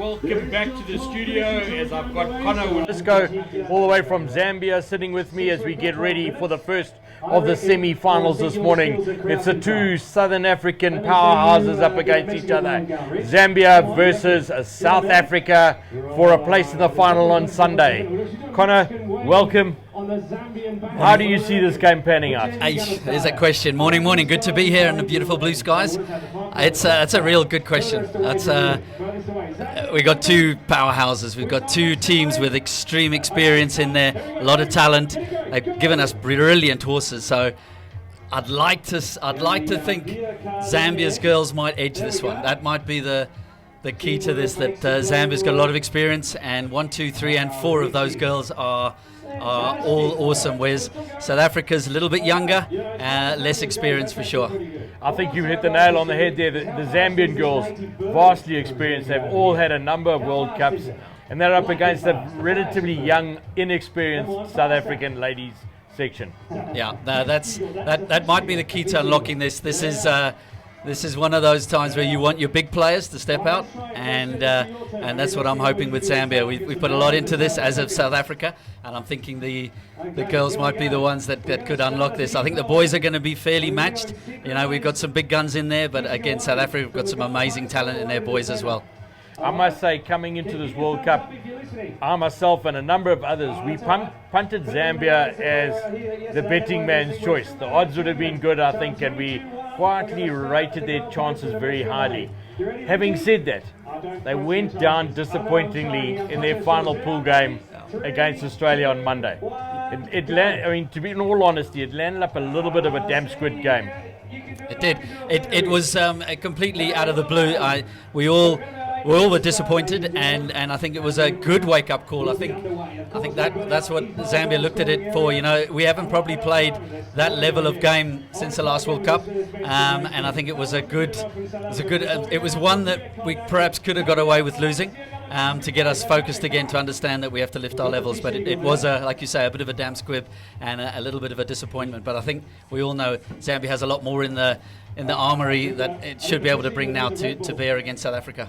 welcome back to the studio as I've got Connor. Let's go all the way from Zambia sitting with me as we get ready for the first of the semi-finals this morning. It's the two Southern African powerhouses up against each other. Zambia versus South Africa for a place in the final on Sunday. Connor, welcome. How do you see this game panning out? There's a question. Morning. Good to be here in the beautiful blue skies. It's a real good question. We got two powerhouses. We've got two teams with extreme experience in there, a lot of talent. They've given us brilliant horses. So I'd like to think Zambia's girls might edge this one. That might be the key to this. That Zambia's got a lot of experience, and 1, 2, 3, and 4 of those girls are all awesome, whereas South Africa's a little bit younger, less experienced for sure. I think you hit the nail on the head there. The Zambian girls, vastly experienced. They've all had a number of World Cups, and they're up against a relatively young, inexperienced South African ladies section. Yeah, that might be the key to unlocking this. This is one of those times where you want your big players to step out, and that's what I'm hoping with Zambia. We put a lot into this, as of South Africa, and I'm thinking the girls might be the ones that could unlock this. I think the boys are going to be fairly matched. You know, we've got some big guns in there, but again, South Africa have got some amazing talent in their boys as well. I must say, coming into this World Cup, I myself and a number of others, we punted Zambia as the betting man's choice. The odds would have been good, I think, and we quietly rated their chances very highly. Having said that, they went down disappointingly in their final pool game against Australia on Monday. To be in all honesty, it landed up a little bit of a damn squid game. It did. It was completely out of the blue. We all were disappointed, and I think it was a good wake-up call. I think that's what Zambia looked at it for. You know, we haven't probably played that level of game since the last World Cup, and I think it was it was one that we perhaps could have got away with losing, to get us focused again, to understand that we have to lift our levels. But it was, like you say, a bit of a damn squib and a little bit of a disappointment. But I think we all know Zambia has a lot more in the armory that it should be able to bring now to bear against South Africa.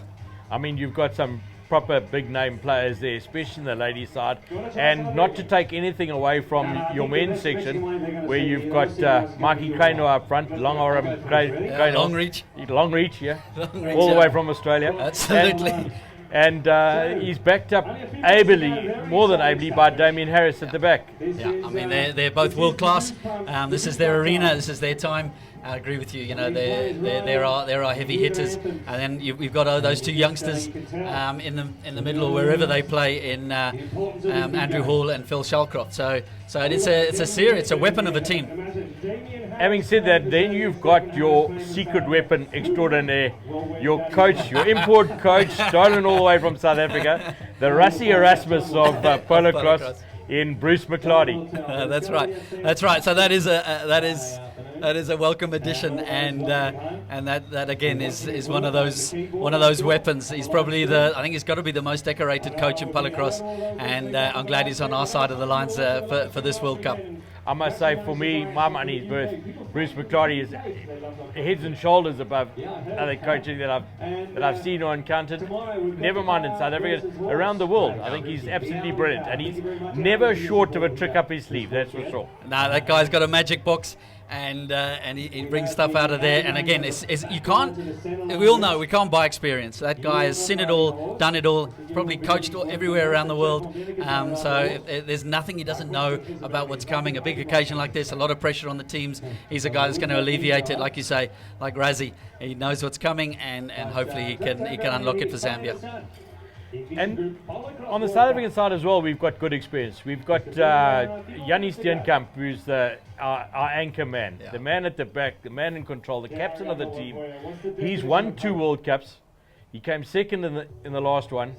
I mean, you've got some proper big-name players there, especially in the ladies' side. And not to take anything away from your men's section, where you've got Marky Kraino up front, long arm, long reach, yeah, long reach, all the yeah. way from Australia. Absolutely. And he's backed up more than ably by Damien Harris at the back. Yeah, I mean, they're both world-class. This is their arena, this is their time. I agree with you. You know, there are heavy hitters, and then we've got those two youngsters in the middle or wherever they play in Andrew Hall and Phil Shalcroft. So it's a weapon of a team. Having said that, then you've got your secret weapon extraordinaire, your coach, your import coach, stolen all the way from South Africa, the Rassie Erasmus of Polocrosse in Bruce McClarty. That's right. So that is a welcome addition, and that again is one of those weapons. He's probably I think he's got to be the most decorated coach in Polocrosse, and I'm glad he's on our side of the lines for this World Cup. I must say, for me, my money's worth. Bruce McClarty is heads and shoulders above other coaching that I've seen or encountered. Never mind in South Africa, around the world. I think he's absolutely brilliant, and he's never short of a trick up his sleeve. That's for sure. No, that guy's got a magic box. And he brings stuff out of there. And again, you can't. We all know we can't buy experience. That guy has seen it all, done it all, probably coached everywhere around the world. So there's nothing he doesn't know about what's coming. A big occasion like this, a lot of pressure on the teams. He's a guy that's going to alleviate it, like you say, like Rassie. He knows what's coming, and hopefully he can unlock it for Zambia. And on the South African side as well, we've got good experience. We've got Jannie Steenkamp, who's our anchor man, the man at the back, the man in control, the captain of the team. He's won 2 World Cups. He came second in the last one.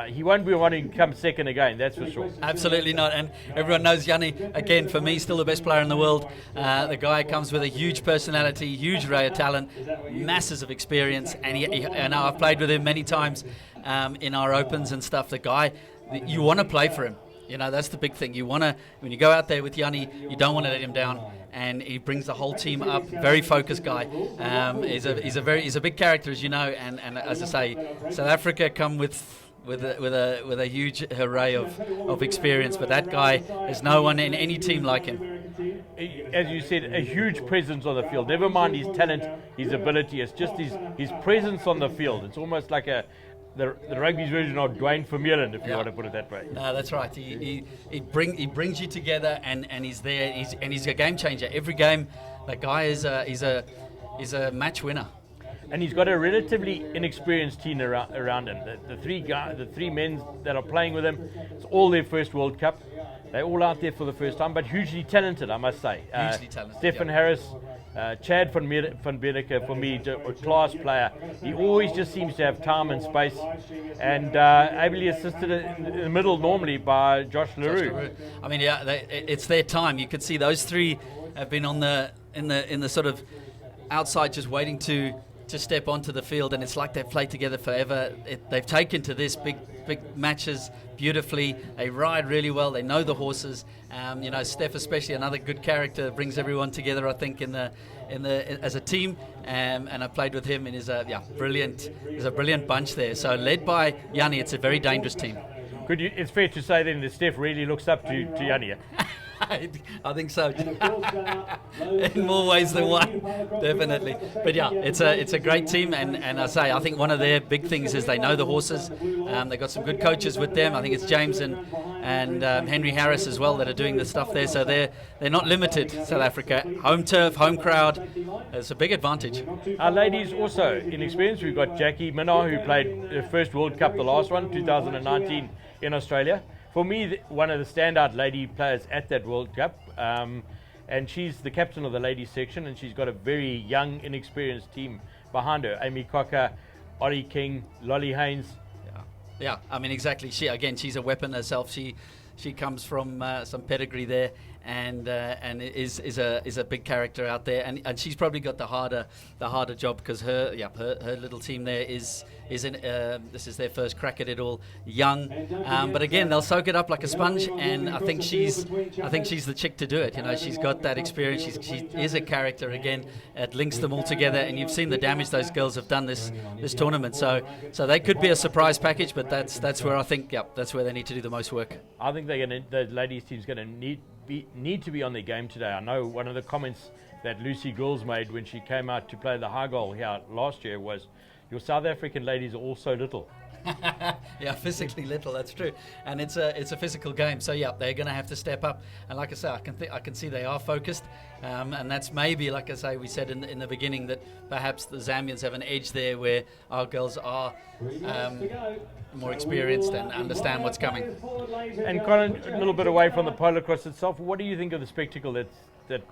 He won't be wanting to come second again, that's for sure. Absolutely not. And everyone knows Jannie, again, for me, still the best player in the world. The guy comes with a huge personality, huge array of talent, masses of experience. And I've played with him many times in our opens and stuff. The guy, you want to play for him. You know, that's the big thing. You want to, when you go out there with Jannie, you don't want to let him down. and he brings the whole team up. Very focused guy. He's a big character, as you know, and as I say, South Africa come with a huge array of experience, but that guy, there's no one in any team like him. As you said, a huge presence on the field. Never mind his talent, his ability. It's just his presence on the field. It's almost like the rugby's version of Dwayne Vermeulen, if you want to put it that way. No, that's right. He brings you together, and he's there. He's a game changer. Every game, that guy is a match winner. And he's got a relatively inexperienced team around him. The three men that are playing with him, it's all their first World Cup. They're all out there for the first time, but hugely talented, I must say. Hugely talented. Stefan Harris, Chad van Bernicke, for me, a class player. He always just seems to have time and space, and ably assisted in the middle normally by Josh Leroux. I mean, yeah, it's their time. You could see those three have been in the sort of outside, just waiting to step onto the field, and it's like they've played together forever. They've taken to this big matches beautifully. They ride really well. They know the horses. Steph, especially, another good character, brings everyone together, I think, as a team. And I played with him, and is brilliant. There's a brilliant bunch there. So led by Yanni, it's a very dangerous team. It's fair to say then that Steph really looks up to Yanni. I think so. In more ways than one, definitely. But yeah, it's a great team, and I think one of their big things is they know the horses. They've got some good coaches with them. I think it's James and Henry Harris as well that are doing the stuff there. So they're not limited. South Africa, home turf, home crowd. It's a big advantage. Our ladies also in experience. We've got Jackie Minnar, who played the first World Cup, the last one, 2019 in Australia. For me, one of the standout lady players at that World Cup, and she's the captain of the ladies section, and she's got a very young, inexperienced team behind her. Amy Cocker, Ori King, Lolly Haynes. Yeah, I mean, exactly. She's a weapon herself. She comes from some pedigree there, and is a big character out there, and she's probably got the harder job, because her little team there is this is their first crack at it all, young, but again, they'll soak it up like a sponge, and I think she's the chick to do it. She's got that experience. She is a character again. It links them all together, and you've seen the damage those girls have done this tournament. So they could be a surprise package, but that's where I think that's where they need to do the most work. I think the ladies team's going to need to be on their game today. I know one of the comments that Lucy Gould's made when she came out to play the high goal here last year was, your South African ladies are all so little. Yeah, physically little, that's true, and it's a physical game. So yeah, they're going to have to step up. And like I say, I can see they are focused, and that's maybe, like I say, we said in the beginning that perhaps the Zambians have an edge there, where our girls are more experienced and understand what's coming. And Colin, a little bit away from the Polocrosse itself, what do you think of the spectacle that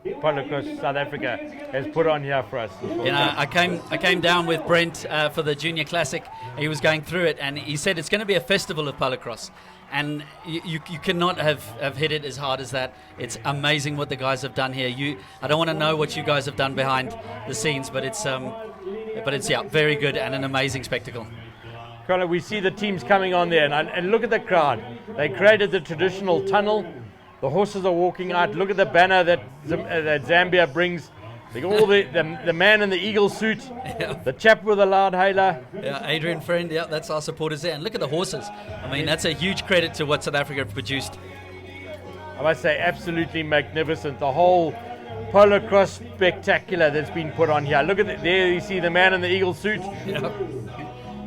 Polocrosse South Africa has put on here for us? I came down with Brent for the Junior Classic. He was going through it, and he said it's going to be a festival of Polocrosse, and you cannot have hit it as hard as that. It's amazing what the guys have done here. I don't want to know what you guys have done behind the scenes, but it's very good and an amazing spectacle. Colin, we see the teams coming on there, and look at the crowd. They created the traditional tunnel. The horses are walking out. Look at the banner that Zambia brings. They got all the man in the eagle suit, the chap with the loud hailer. Yeah, Adrian Friend. Yeah, that's our supporters there. And look at the horses. I mean, that's a huge credit to what South Africa have produced. I must say, absolutely magnificent. The whole Polocrosse spectacular that's been put on here. Look at there. You see the man in the eagle suit. Yeah.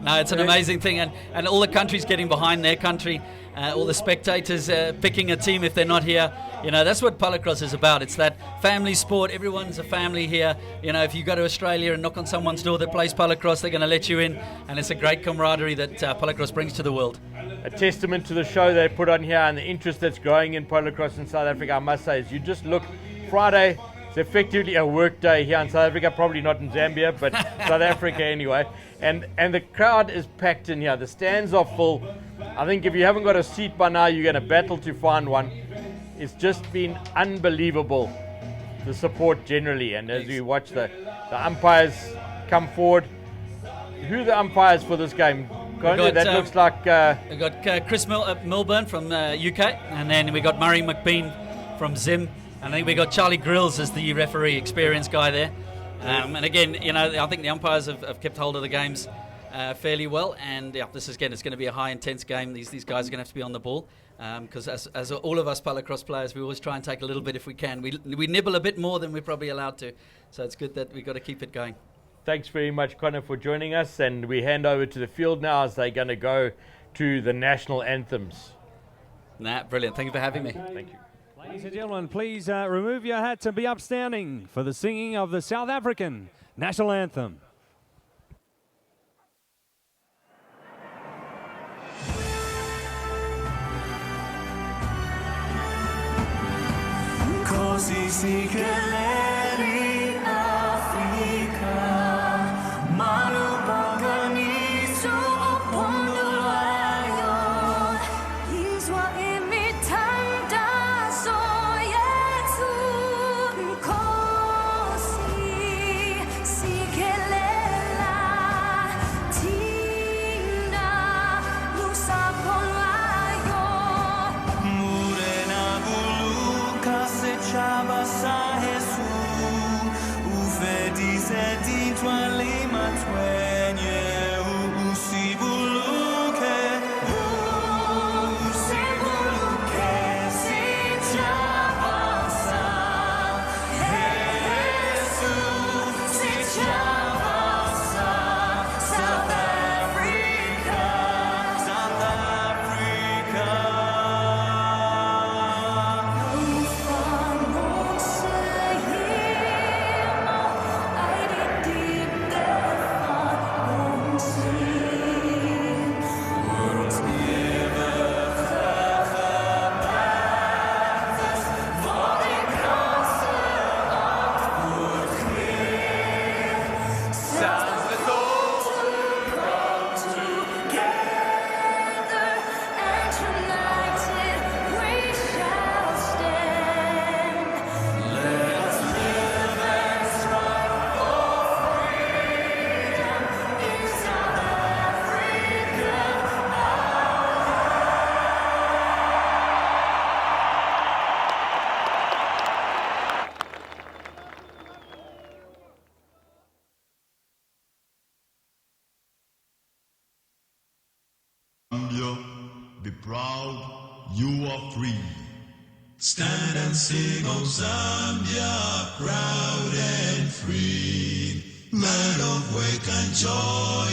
No, it's an amazing thing, and all the countries getting behind their country, all the spectators picking a team if they're not here. That's what Polocrosse is about. It's that family sport. Everyone's a family here. If you go to Australia and knock on someone's door that plays Polocrosse, they're going to let you in, and it's a great camaraderie that Polocrosse brings to the world. A testament to the show they put on here and the interest that's growing in Polocrosse in South Africa, I must say, is you just look, Friday, it's effectively a work day here in South Africa, probably not in Zambia, but South Africa anyway. And the crowd is packed in here. The stands are full. I think if you haven't got a seat by now, you're going to battle to find one. It's just been unbelievable, the support generally. And as we watch the umpires come forward, who are the umpires for this game? Looks like... We've got Chris Milburn from UK, and then we got Murray McBean from Zim. And I think we got Charlie Grills as the referee, experienced guy there. And again, I think the umpires have kept hold of the games fairly well. And this is, again, it's going to be a high intense game. These guys are going to have to be on the ball. Because as all of us Polocrosse players, we always try and take a little bit if we can. We nibble a bit more than we're probably allowed to. So it's good that we've got to keep it going. Thanks very much, Connor, for joining us. And we hand over to the field now as they're going to go to the national anthems. Brilliant. Thank you for having me. Thank you. Ladies and gentlemen, please remove your hats and be upstanding for the singing of the South African national anthem. Così si chiede Africa, Manu Paganiso Pondolayo, Iswa imitanda soyetsu, Così si kelela, Tina Lusa Polayo, Murena Buluka se Chabasa Jesus, Ufe dize di twali matwenye, Usibuluke, Usibuluke, si Chabasa, Jesus, si Chabasa, South Africa, South Africa. Zambia, be proud, you are free. Stand and sing, oh Zambia, proud and free. Land of wake and joy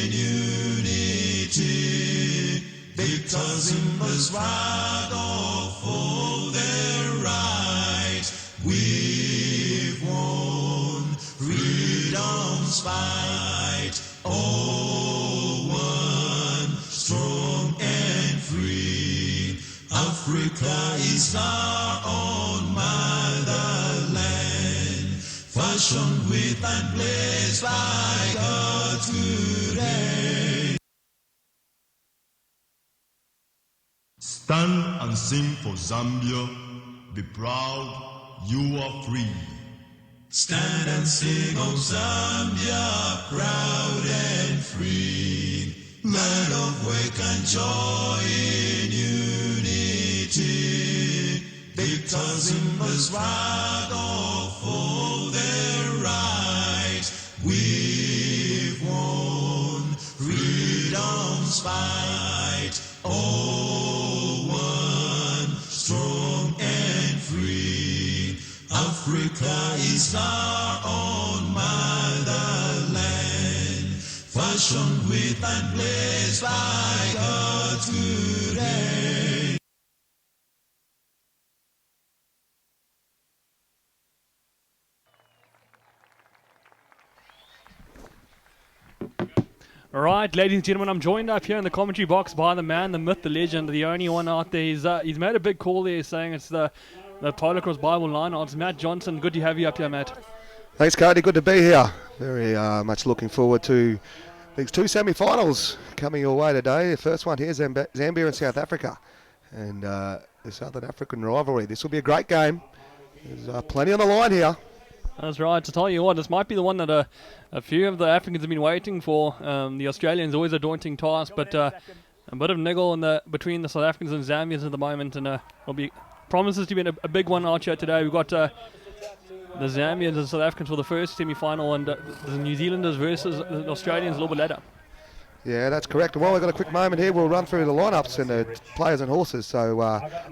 in unity. Victors in the struggle for their rights. We've won freedom's fight. All one, strong and free. Africa is our own motherland, fashioned with and blessed by God's good hand. Stand and sing for Zambia, be proud, you are free. Stand and sing, oh Zambia, proud and free. Man of wake and joy in unity. Victors in the struggle for their rights. We've won freedom's fight. All one, strong and free. Africa is our own motherland, fashioned with and blessed by God's good hand. All right, ladies and gentlemen, I'm joined up here in the commentary box by the man, the myth, the legend, the only one out there. He's made a big call there saying it's the Polocrosse Bible line. It's Matt Johnson. Good to have you up here, Matt. Thanks, Cody. Good to be here. Very much looking forward to these two semi-finals coming your way today. The first one here, Zambia and South Africa. And the Southern African rivalry. This will be a great game. There's plenty on the line here. That's right. To tell you what, this might be the one that a few of the Africans have been waiting for. The Australians, always a daunting task, but a bit of niggle between the South Africans and Zambians at the moment, and it'll be promises to be a big one out here today. We've got the Zambians and South Africans for the first semi-final, and the New Zealanders versus the Australians a little bit later. Yeah, that's correct. And while we've got a quick moment here, we'll run through the lineups and the players and horses. So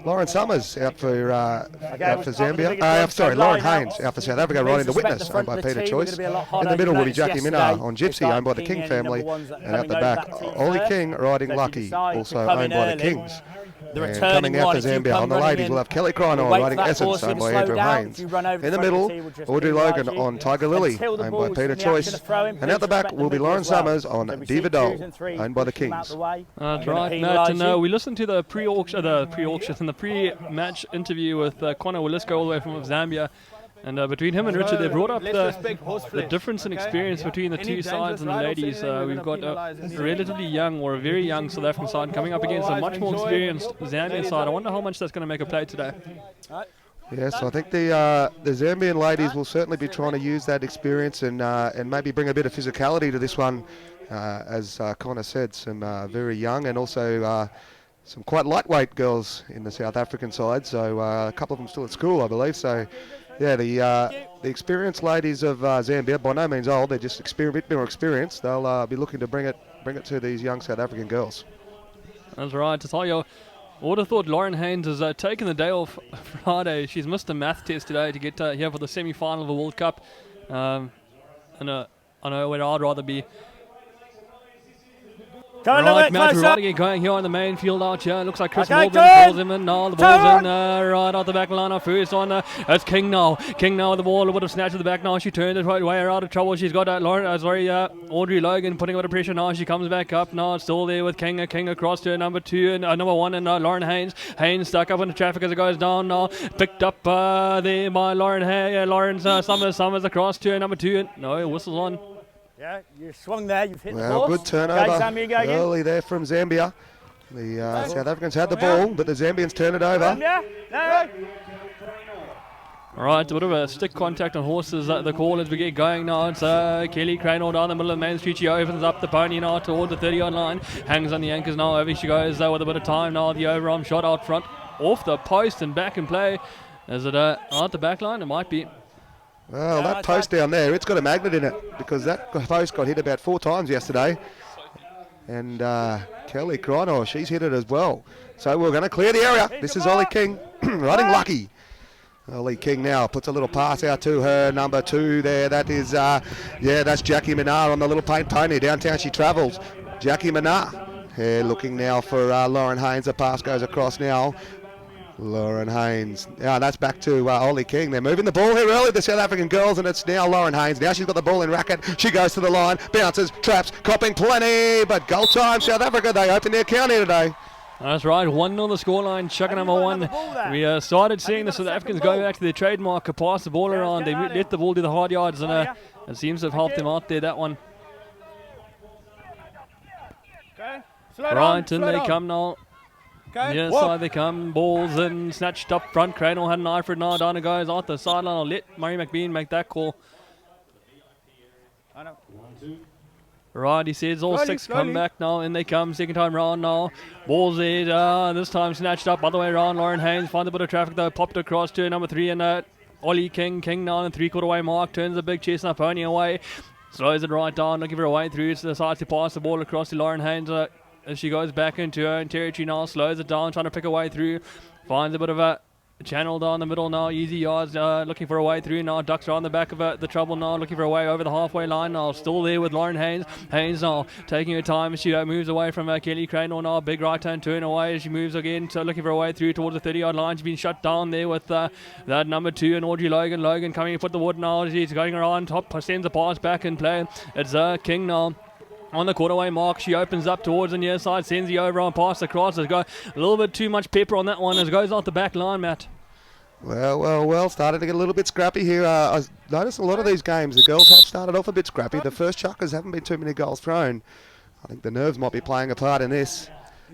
Lauren Summers out for Zambia. Lauren Haynes out for South Africa, riding the Witness, owned by Peter Choice. In the middle will be Jackie Minnar on Gypsy, owned by the King family. And at the back, Ollie King riding Lucky, also owned by the Kings. And coming out for Zambia on the ladies, we'll have Kelly Cronor riding Essence, owned by Andrew Haynes. In the middle, Audrey Logan on Tiger Lily, owned by Peter Choice. And out the back will be Lauren Summers on Diva Doll, owned by the Kings. That's right, Matt. And we listened to the pre-auction and the pre-match interview with Connor Willisco all the way from Zambia. And between him and Richard, they brought up the difference in experience between the two sides and the ladies. We've got a relatively young or a very young South African side coming up against a much more experienced Zambian side. I wonder how much that's going to make a play today. Yes, I think the Zambian ladies will certainly be trying to use that experience and maybe bring a bit of physicality to this one. As Connor said, some very young and also some quite lightweight girls in the South African side. So a couple of them still at school, I believe. So. Yeah, the experienced ladies of Zambia, by no means old, they're just a bit more experienced. They'll be looking to bring it to these young South African girls. That's right. To tell you, I would have thought Lauren Haynes has taken the day off Friday. She's missed a math test today to get here for the semi-final of the World Cup. I know where I'd rather be. Right, Matt, we're about to get going here on the main field out here. Looks like Chris Morgan pulls him in now. The ball's in right out the back line. First on, it's King now. King now with the ball. A bit of snatch at the back now. She turned it right way out of trouble. She's got Audrey Logan putting a bit of pressure now. She comes back up now. It's still there with King. King across to number 2 and number 1 and Lauren Haynes. Haynes stuck up in the traffic as it goes down now. Picked up there by Lauren Summers. Summers across to number 2. And no, whistle's on. Yeah, you swung there, you've hit the Well, ball. good turnover early there from Zambia. The South Africans had the ball, but the Zambians turned it over. Alright, a bit of a stick contact on horses. The call as we get going now. It's Kelly Cranor down the middle of Main Street. She opens up the pony now towards the 30-yard line. Hangs on the anchors now. Over she goes with a bit of time now. The overarm shot out front. Off the post and back in play. Is it out the back line? It might be. Well, that post down there, it's got a magnet in it because that post got hit about 4 times yesterday. And Kelly Cronor, she's hit it as well. So we're going to clear the area. This is Ollie King riding Lucky. Ollie King now puts a little pass out to her number 2 there. That is, that's Jackie Minnar on the little paint pony. Downtown she travels. Jackie Minnar looking now for Lauren Haynes. The pass goes across now. Lauren Haynes. Now that's back to Ollie King. They're moving the ball here early, the South African girls, and it's now Lauren Haynes. Now she's got the ball in racket. She goes to the line, bounces, traps, copping plenty, but goal time, South Africa. They open their account here today. That's right, 1-0 the scoreline, chucker number 1. We started seeing the South Africans go back to their trademark, pass the ball around. They let the ball do the hard yards, and it seems to have helped them out there, that one. Right, in they come now. Yes, side they come. Balls in, snatched up front. Cradle had an eye for it now. Down it goes out the sideline. I'll let Murray McBean make that call. Right, he says all 6 come back now. In they come, second time round now. Balls there, this time snatched up, other way around. Lauren Haynes finds a bit of traffic though. Popped across to number 3 and Ollie King. King now in 3/4 way mark. Turns the big chestnut pony away. Slows it right down, looking for a way through to the side to pass the ball across to Lauren Haynes. As she goes back into her own territory now, slows it down, trying to pick her way through. Finds a bit of a channel down the middle now, easy yards, looking for a way through now. Ducks around the back of the trouble now, looking for a way over the halfway line now. Still there with Lauren Haynes. Haynes now taking her time as she moves away from Kelly Cranor now. Big right hand turn away as she moves again, so looking for a way through towards the 30-yard line. She's been shut down there with that number 2 and Audrey Logan. Logan coming to put the wood now. She's going around top, sends a pass back in play. It's King now. On the quarterway mark, she opens up towards the near side, sends the over on pass across. It's got a little bit too much pepper on that one as it goes out the back line, Matt. Well, started to get a little bit scrappy here. I noticed a lot of these games, the girls have started off a bit scrappy. The first chuckers haven't been too many goals thrown. I think the nerves might be playing a part in this.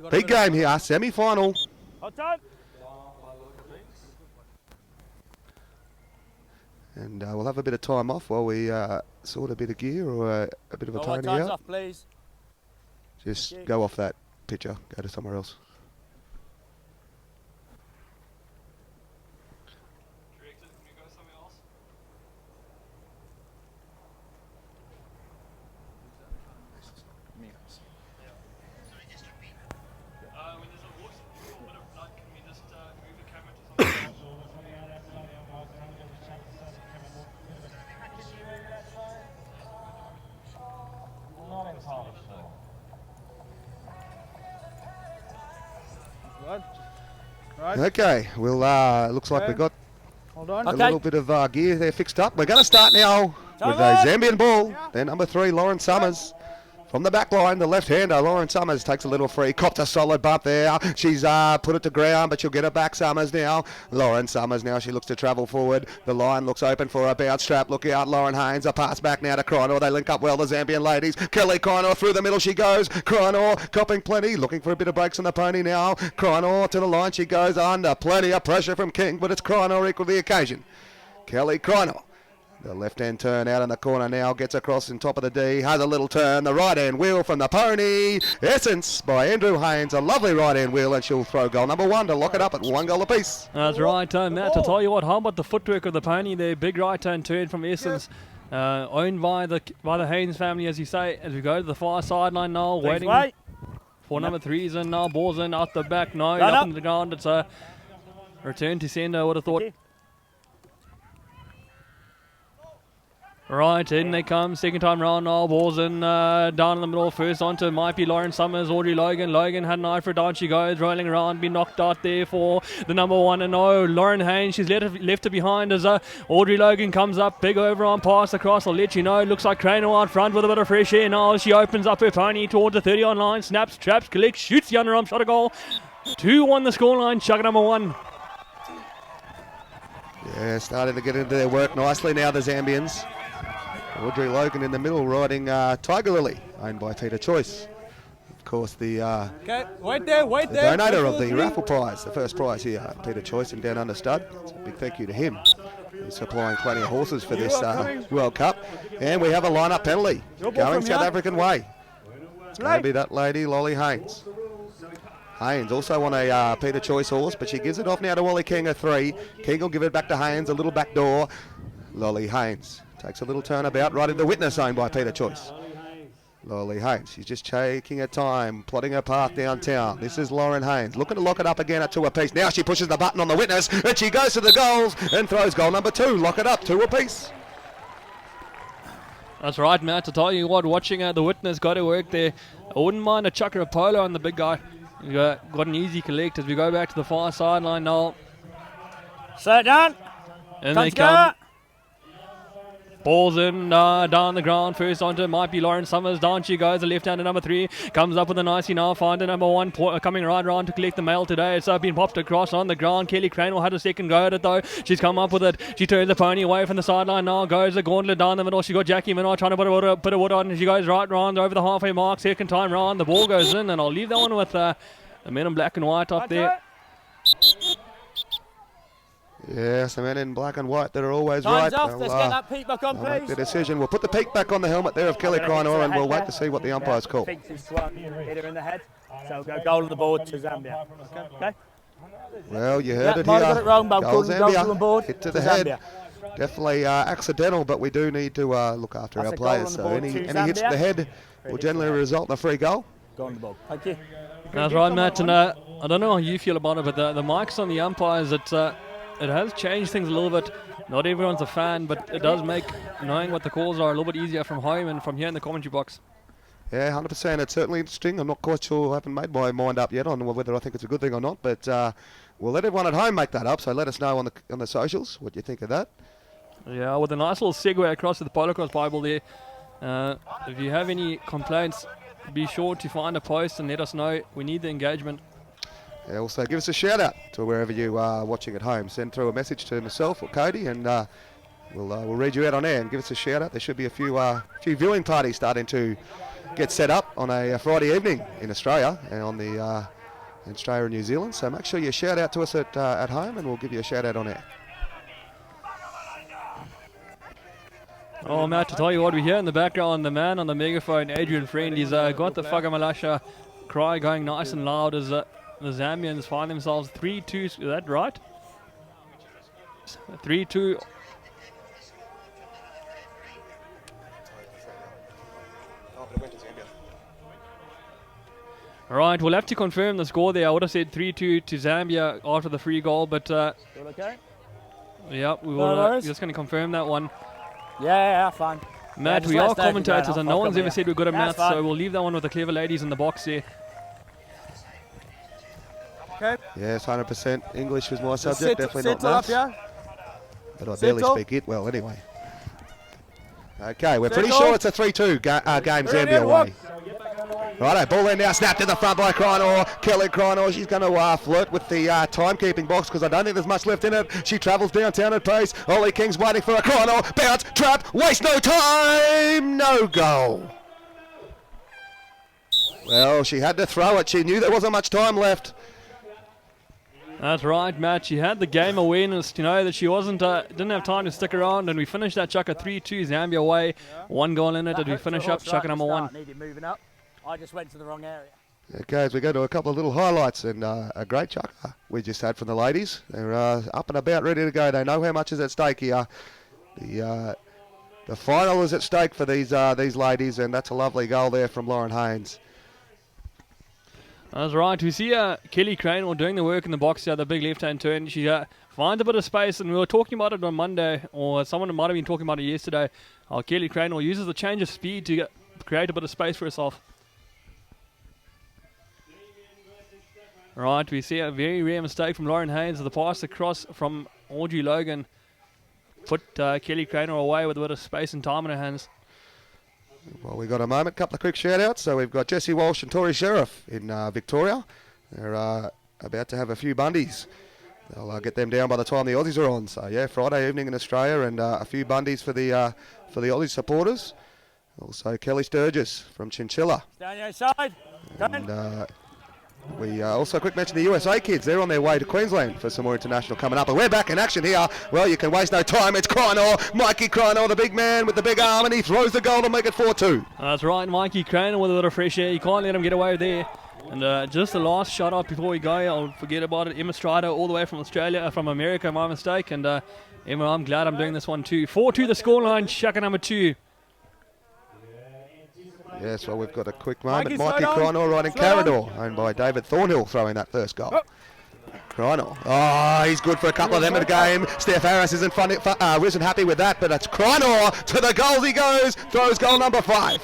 Big game here, semi-final. And we'll have a bit of time off while we sort a bit of gear or a bit of a toning out. Off, please. Just go off that picture, go to somewhere else. meters. When there's a horse, a bit of blood, can we just move the camera to something? Right. Okay, well, looks like we got Hold on. a little bit of gear there fixed up. We're going to start now with a Zambian ball. Then number 3, Lauren Summers. From the back line, the left-hander, Lauren Summers, takes a little free. Copped a solid bump there. She's put it to ground, but she'll get it back, Summers now. Lauren Summers now, she looks to travel forward. The line looks open for a bounce trap. Look out, Lauren Haynes. A pass back now to Cronor. They link up well, the Zambian ladies. Kelly Cronor through the middle she goes. Cronor copping plenty, looking for a bit of brakes on the pony now. Cronor to the line she goes under. Plenty of pressure from King, but it's Cronor equal the occasion. Kelly Cronor. The left-hand turn out in the corner now, gets across in top of the D, has a little turn, the right-hand wheel from the pony. Essence by Andrew Haynes, a lovely right-hand wheel, and she'll throw goal number 1 to lock it up at 1 goal apiece. That's right, Matt. I'll tell you what, how about the footwork of the pony there? Big right-hand turn from Essence, owned by the Haynes family, as you say, as we go to the far sideline now, waiting for number 3's in now, ball's in, out the back, no, up into the ground, it's a return to sender, I would have thought. Right, in they come, second time round now, balls in, down in the middle, first onto might be Lauren Summers, Audrey Logan. Logan had an eye for it, down she goes, rolling around, been knocked out there for the number 1 and 0. Lauren Haynes, she's left her behind as Audrey Logan comes up, big overarm pass across, I'll let you know, looks like Crano out front with a bit of fresh air now, she opens up her pony towards the 30 on line, snaps, traps, collects, shoots the underarm, shot a goal, 2-1 the scoreline, chugga number 1. Yeah, starting to get into their work nicely now, the Zambians. Audrey Logan in the middle riding Tiger Lily, owned by Peter Choice. Of course, the donator of the raffle prize, the first prize here, Peter Choice and Down Under Stud. So a big thank you to him. He's supplying plenty of horses for this World Cup. And we have a line-up penalty going South African way. It's going to be that lady, Lolly Haynes. Haynes also on a Peter Choice horse, but she gives it off now to Wally King, a 3. King will give it back to Haynes, a little back door. Lolly Haynes takes a little turnabout right into Witness, owned by Peter Choice. Lolly Haynes, she's just taking her time, plotting her path downtown. This is Lauren Haynes, looking to lock it up again at 2 apiece. Now she pushes the button on the Witness, and she goes to the goals and throws goal number 2. Lock it up, 2 apiece. That's right, Matt. To tell you what, watching the Witness got to work there. I wouldn't mind a chucker of polo on the big guy. Got an easy collect as we go back to the far sideline now. Set down. And they come. Ball's in, down the ground, first onto might be Lauren Summers, down she goes, the left-hander number 3, comes up with a nicey now, find the number 1, coming right around to collect the mail today, it's been popped across on the ground, Kelly Cranwell had a second go at it though, she's come up with it, she turns the pony away from the sideline now, goes the gauntlet down the middle, she got Jackie Minot trying to put a wood on, and she goes right round over the halfway mark, second time round, the ball goes in, and I'll leave that one with the men in black and white up there. Yes, the men in black and white that are always Time's right. off. Let's get that peak back on, They'll make please. the decision. We'll put the peak back on the helmet there of Kelly Cronor, and we'll wait to see what the umpires call. Hit her in the head. So go goal on the board to Zambia. Okay. Well, you heard it might here. have got it wrong, but Goal goal on board Zambia. Hit to to the head. Zambia. Definitely accidental, but we do need to look after That's our a goal players. on the So board any to hits to the Zambia. head will generally result in a free goal. Go on the board. Thank you. That's right, Matt, and I don't know how you feel about it, but the mics on the umpires, it has changed things a little bit. Not everyone's a fan, but it does make knowing what the calls are a little bit easier from home and from here in the commentary box. Yeah, 100%. It's certainly interesting. I'm not quite sure. I haven't made my mind up yet on whether I think it's a good thing or not, but we'll let everyone at home make that up. So let us know on the socials what you think of that. Yeah, with a nice little segue across to the Polocrosse Bible there. If you have any complaints, be sure to find a post and let us know. We need the engagement. Yeah, also give us a shout out to wherever you are watching at home. Send through a message to myself or Cody, and we'll read you out on air and give us a shout out. There should be a few viewing parties starting to get set up on a Friday evening in Australia and on the in Australia and New Zealand. So make sure you shout out to us at home, and we'll give you a shout out on air. Oh, Matt, to tell you what, we hear in the background, the man on the megaphone, Adrian Friend, he's got the Whakamalasha cry going nice and loud as the Zambians find themselves 3-2. Is that right? 3-2. Right, we'll have to confirm the score there. I would have said 3-2 to Zambia after the free goal, but All okay? yeah, we No will worries. just going to confirm that one. Yeah, fine. Matt, just we let are us know if you're commentators going and off. no I'll one's cover ever you. said we're good at That's maths, fine. so we'll leave that one with the clever ladies in the box there. Okay. Yes, 100%. English was my Sit- subject, definitely sit not up, maths. yeah? But I Sit barely up. speak it well anyway. Okay, we're Sit pretty up. sure it's a 3-2 game Zambia way. Righto, ball in now, snapped in the front by Krynor. Kelly Krynor, she's going to flirt with the timekeeping box because I don't think there's much left in it. She travels downtown at pace. Ollie King's waiting for a Krynor. Bounce, trap, waste no time, no goal. Well, she had to throw it. She knew there wasn't much time left. That's right, Matt. She had the game awareness to know that she didn't have time to stick around, and we finished that chucker 3-2 Zambia away. 1 goal in it as we finish up chucker number 1. Needed moving up. I just went to the wrong area. Okay, as we go to a couple of little highlights and a great chucker we just had from the ladies. They're up and about, ready to go. They know how much is at stake here. The final is at stake for these ladies, and that's a lovely goal there from Lauren Haynes. That's right. We see Kelly Cranewell doing the work in the box here, the big left-hand turn. She finds a bit of space, and we were talking about it on Monday, or someone might have been talking about it yesterday. How Kelly Cranewell uses the change of speed to create a bit of space for herself. Right, we see a very rare mistake from Lauren Haynes. The pass across from Audrey Logan put Kelly Cranewell away with a bit of space and time in her hands. Well, we've got a moment, couple of quick shout-outs. So we've got Jessie Walsh and Tori Sheriff in Victoria. They're about to have a few bundies. They'll get them down by the time the Aussies are on. So, yeah, Friday evening in Australia, and a few bundies for the Aussie supporters. Also, Kelly Sturgis from Chinchilla. Down your side. And we also quick mention the USA kids. They're on their way to Queensland for some more international coming up. And we're back in action here. Well, you can waste no time. It's Krynor, Mikey Krynor, the big man with the big arm, and he throws the goal to make it 4-2. That's right, Mikey Cranewell with a bit of fresh air. You can't let him get away there. And just the last shot up before we go, I'll forget about it. Emma Strider all the way from Australia, from America, my mistake. And Emma, I'm glad I'm doing this one too. 4-2 the scoreline, chucker number 2. Yes, well, we've got a quick moment. Mikey, Mikey slow down. Krynor riding Slow down. Carador, owned by David Thornhill, throwing that first goal. Krynor. Oh, he's good for a couple of them in the game. Steph Harris isn't happy with that, but it's Krynor. To the goals he goes. Throws goal number 5.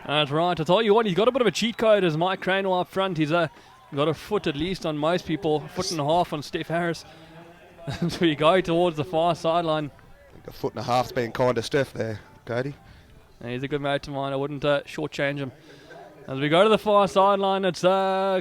That's right. I tell you what, he's got a bit of a cheat code as Mike Cranewell up front. He's got a foot at least on most people, foot and a half on Steph Harris. So you go towards the far sideline. I think a foot and a half's been kind to Steph there, Cody. And he's a good mate of mine. I wouldn't shortchange him. As we go to the far sideline, it's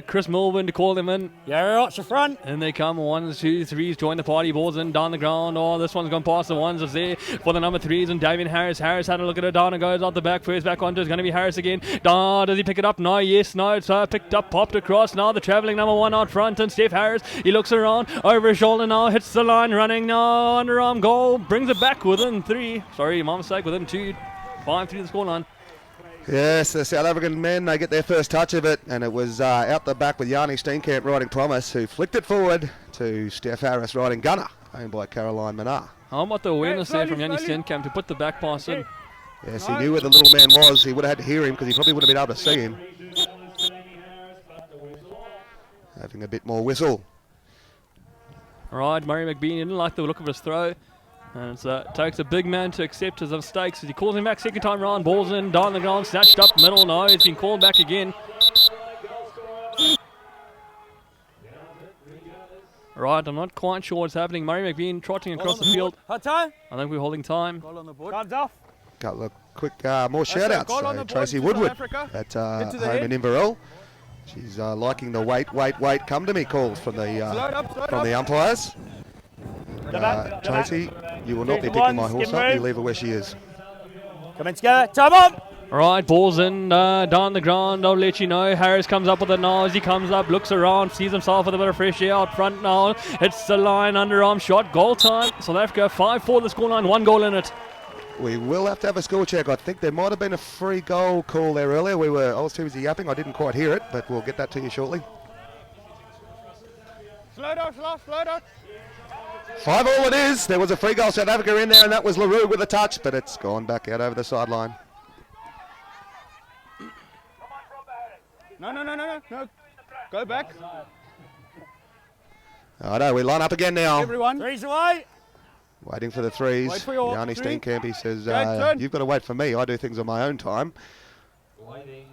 Chris Milburn to call them in. Yeah, watch the front. And they come, 1, 2, 3s, join the party, balls in, down the ground. Oh, this one's gone past the ones. It's there for the number 3s, and Damien Harris. Harris had a look at it, down and goes out the back, first back onto, it's going to be Harris again. Does he pick it up? No, yes, no, it's picked up, popped across. Now the travelling number 1 out front, and Steph Harris, he looks around, over his shoulder now, hits the line, running now, underarm goal, brings it back within 3. Sorry, my mistake, within 2. 5-3 the scoreline. Yes, the South African men, they get their first touch of it, and it was out the back with Yanni Steenkamp riding Promise, who flicked it forward to Steph Harris riding Gunner, owned by Caroline Manar. How about the awareness there from slowly, Yanni Steenkamp to put the back pass in? Yes, he knew where the little man was. He would have had to hear him because he probably wouldn't have been able to see him. Having a bit more whistle. Right, Murray McBean didn't like the look of his throw. And it takes a big man to accept his mistakes as he calls him back second time round. Balls in, down the ground, snatched up middle. No, it's been called back again. Right, I'm not quite sure what's happening. Murray McBean trotting across the field. Hot time. I think we're holding time. Goal on the board. Time's off. Couple of quick more shout-outs. goal on the board Tracy to Woodward South Africa. at Into the home head. in Inverell. She's liking the wait, come to me calls from the umpires. Tracy, you will not be picking my horse up. You leave her where she is. Come in together. Time up. Right, balls in, down the ground. I'll let you know. Harris comes up with a nose. He comes up, looks around, sees himself with a bit of fresh air out front now. Hits the line, underarm shot. Goal time. South Africa 5-4 the scoreline, 1 goal in it. We will have to have a score check. I think there might have been a free goal call there earlier. I was too busy yapping. I didn't quite hear it, but we'll get that to you shortly. Slow down. 5-all it is. There was a free goal South Africa in there, and that was LaRue with a touch, but it's gone back out over the sideline. No. Go back. Righto, we line up again now. Everyone. Threes away. Waiting for the threes. Wait for your Yanni three. Steenkamp, he says, Turn. you've got to wait for me. I do things on my own time. Waiting.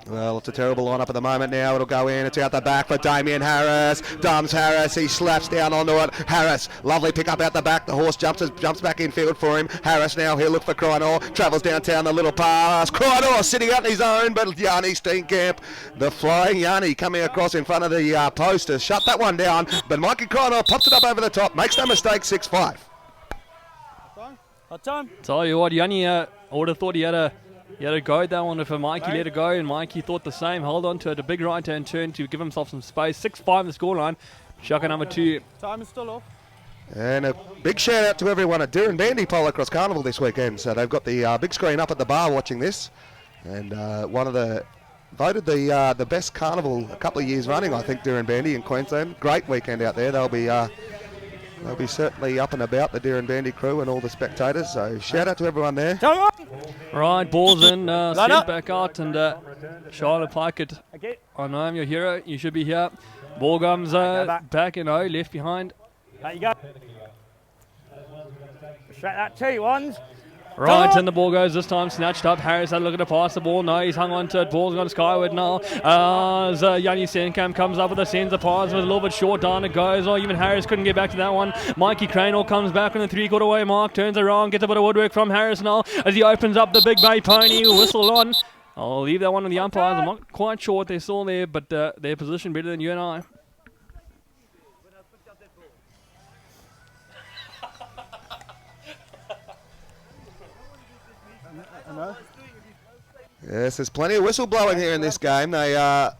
Well, it's a terrible lineup at the moment now. It'll go in. It's out the back for Damien Harris. Dums Harris. He slaps down onto it. Harris, lovely pick up out the back. The horse jumps back in field for him. Harris now, he'll look for Krynor. Travels downtown the little pass. Krynor sitting out in his own, but Yanni Steenkamp, the flying Yanni, coming across in front of the post to shut that one down. But Mikey Krynor pops it up over the top. Makes no mistake, 6-5. Hot time. Tell you what, Yanni, I would have thought he had a go at that one if Mikey let it go, and Mikey thought the same. Held on to it, a big right hand turn to give himself some space. 6-5 the scoreline. Shaka number 2. Time is still off. And a big shout out to everyone at Dirranbandi Polocrosse Carnival this weekend. So they've got the big screen up at the bar watching this, and voted the best carnival a couple of years running, I think, Dirranbandi in Queensland. Great weekend out there. They'll be certainly up and about, the Dirranbandi crew and all the spectators. So shout out to everyone there. Right, ball's in, sent back out, and Charlotte Pikett. I know I'm your hero. You should be here. Ball comes back in O, left behind. There you go. Straight that T1s. Right, and the ball goes this time, snatched up. Harris had a look at the pass, the ball, no, he's hung on to it. Ball's gone skyward now. As Yanni Steenkamp comes up with the sends the pass, was a little bit short, down it goes. Oh, even Harris couldn't get back to that one. Mikey Krynor comes back on the 3/4 way mark, turns around, gets a bit of woodwork from Harris now as he opens up the big bay pony, whistle on. I'll leave that one with the umpires. I'm not quite sure what they saw there, but their position better than you and I. Yes, there's plenty of whistle blowing here in this game. The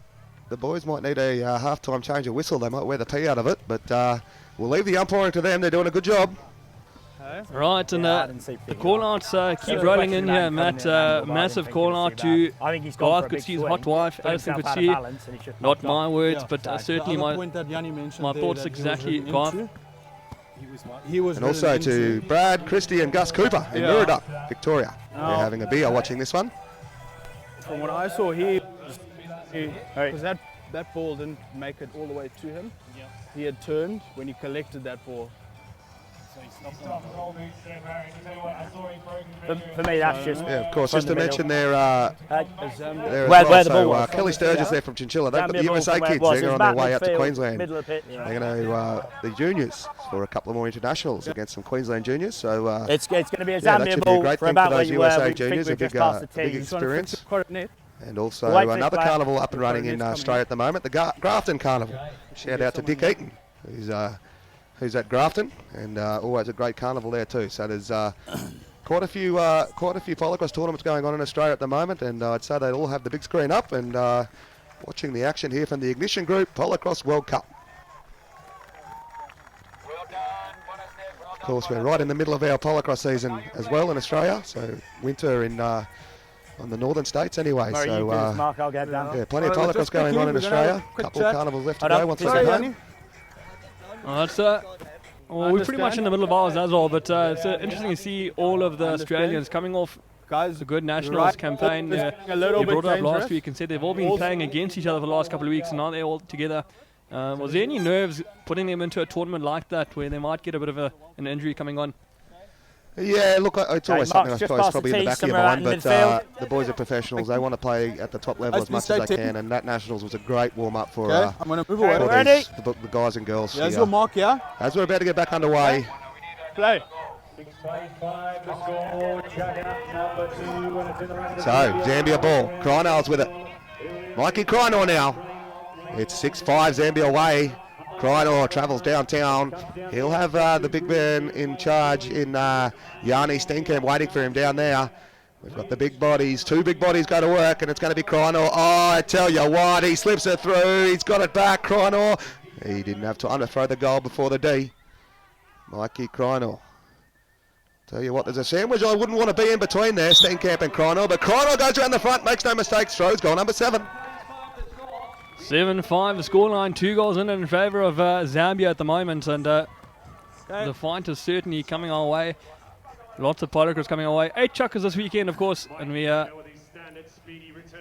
boys might need a half-time change of whistle. They might wear the pee out of it, but we'll leave the umpiring to them. They're doing a good job. Right, and the call-outs keep rolling in here, Matt. Massive call-out to Garth could see his hot wife, Alison could see. Not my words, but certainly my thoughts exactly, Garth. And also to Brad, Christie and Gus Cooper in Murray, Victoria. They're having a beer watching this one. From what I saw here, because that ball didn't make it all the way to him. He had turned when he collected that ball. For me, that's just. Yeah, of course. Just to mention there where well. the ball was. Kelly Sturgis there from Chinchilla. They've got the USA kids. They're on their way out to Queensland. They're going to the juniors for a couple of more internationals against some Queensland juniors. So it's going to be a that Zambia should be a ball great for thing for about where those you were. USA We juniors. think A we're just past the big tee. experience. And also Wait for another this carnival up and running in Australia at the moment, the Grafton Carnival. Shout out to Dick Eaton, who's at Grafton, and always a great carnival there too. So there's quite a few Polocrosse tournaments going on in Australia at the moment, and I'd say they all have the big screen up and watching the action here from the Ignition Group Polocrosse World Cup. Of course, we're right in the middle of our Polocrosse season as well in Australia, so winter in on the northern states anyway. Murray, so Mark, I'll get down. yeah, plenty of Polocrosse going on in Australia. Couple of carnivals left to go once they get home. That's well, we're pretty much in the middle of ours as well, but it's interesting to see all of the Australians coming off a good nationals campaign. You brought it up last week and said they've all been playing against each other for the last couple of weeks, and now they're all together. Was there any nerves putting them into a tournament like that where they might get a bit of an injury coming on? Yeah, look, it's always something I suppose probably in the back of your mind, but the boys are professionals. They want to play at the top level as much as they can, and that nationals was a great warm-up for, I'm going to move away. the guys and girls. There's your mark, yeah? As we're about to get back underway. Play. So, Zambia ball. Krynor's with it. Mikey Krynor now. It's 6-5 Zambia away. Krynor travels downtown. He'll have the big man in charge in Yanni Steenkamp waiting for him down there. We've got the big bodies. Two big bodies go to work, and it's going to be Krynor. Oh, I tell you what, he slips it through. He's got it back, Krynor. He didn't have time to throw the goal before the D. Mikey Krynor. Tell you what, there's a sandwich I wouldn't want to be in between there, Steenkamp and Krynor. But Krynor goes around the front, makes no mistakes, throws goal number 7. 7-5 the scoreline, 2 goals in favour of Zambia at the moment, and the fight is certainly coming our way. Lots of Polocrosse coming our way. 8 chuckers this weekend, of course, and we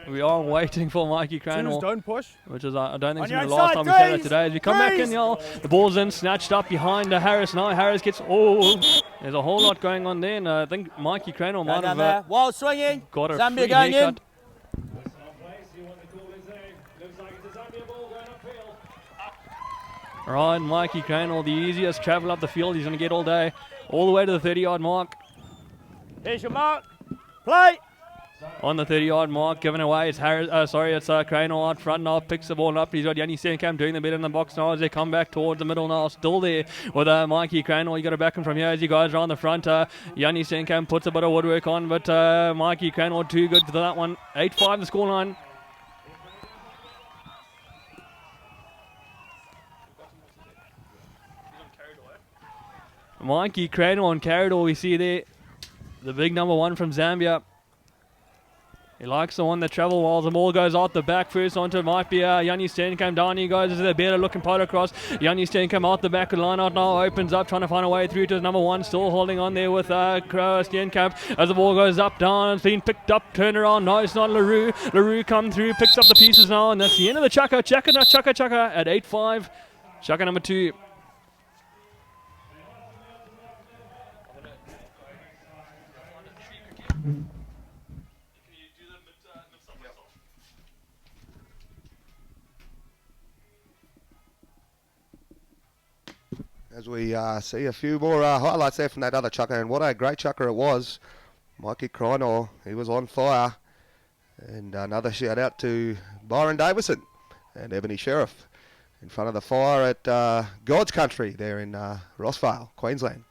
We are waiting for Mikey Twos, Cranwell, don't push. which is, I don't think, On it's your the last inside, time we say that threes, today. As we come back in, threes. y'all, the ball's in, snatched up behind Harris. Now Harris gets, there's a whole lot going on there, and I think Mikey Cranwell Go might down have there. Wild swinging. got a Zambia free going haircut. Right, Mikey Cranwell, the easiest travel up the field he's going to get all day, all the way to the 30-yard mark. Here's your mark. Play. On the 30-yard mark, given away, it's Harris. It's Cranwell out front now, picks the ball up. He's got Yanni Stenkamp doing the bit in the box now as they come back towards the middle now. Still there with Mikey Cranwell. You got to back him from here as he goes around the front. Yanni Stenkamp puts a bit of woodwork on, but Mikey Cranwell too good for that one. 8-5 the scoreline. Mikey Cranwell and Carrador, we see there. The big number 1 from Zambia. He likes the one that travel while the ball goes out the back first onto it. Might be Yanni Stenkamp. Down he goes. This is a better looking Polocrosse. Yanni Stenkamp out the back of the line out now. Opens up, trying to find a way through to his number 1. Still holding on there with Stenkamp. As the ball goes up, down. It's been picked up. Turn around. No, it's not LaRue. LaRue come through. Picks up the pieces now. And that's the end of the Chaka. Chaka at 8-5. Chaka number 2. As we see a few more highlights there from that other chucker, and what a great chucker it was. Mikey Cranwell, he was on fire. And another shout out to Byron Davison and Ebony Sheriff in front of the fire at God's Country there in Rossvale, Queensland.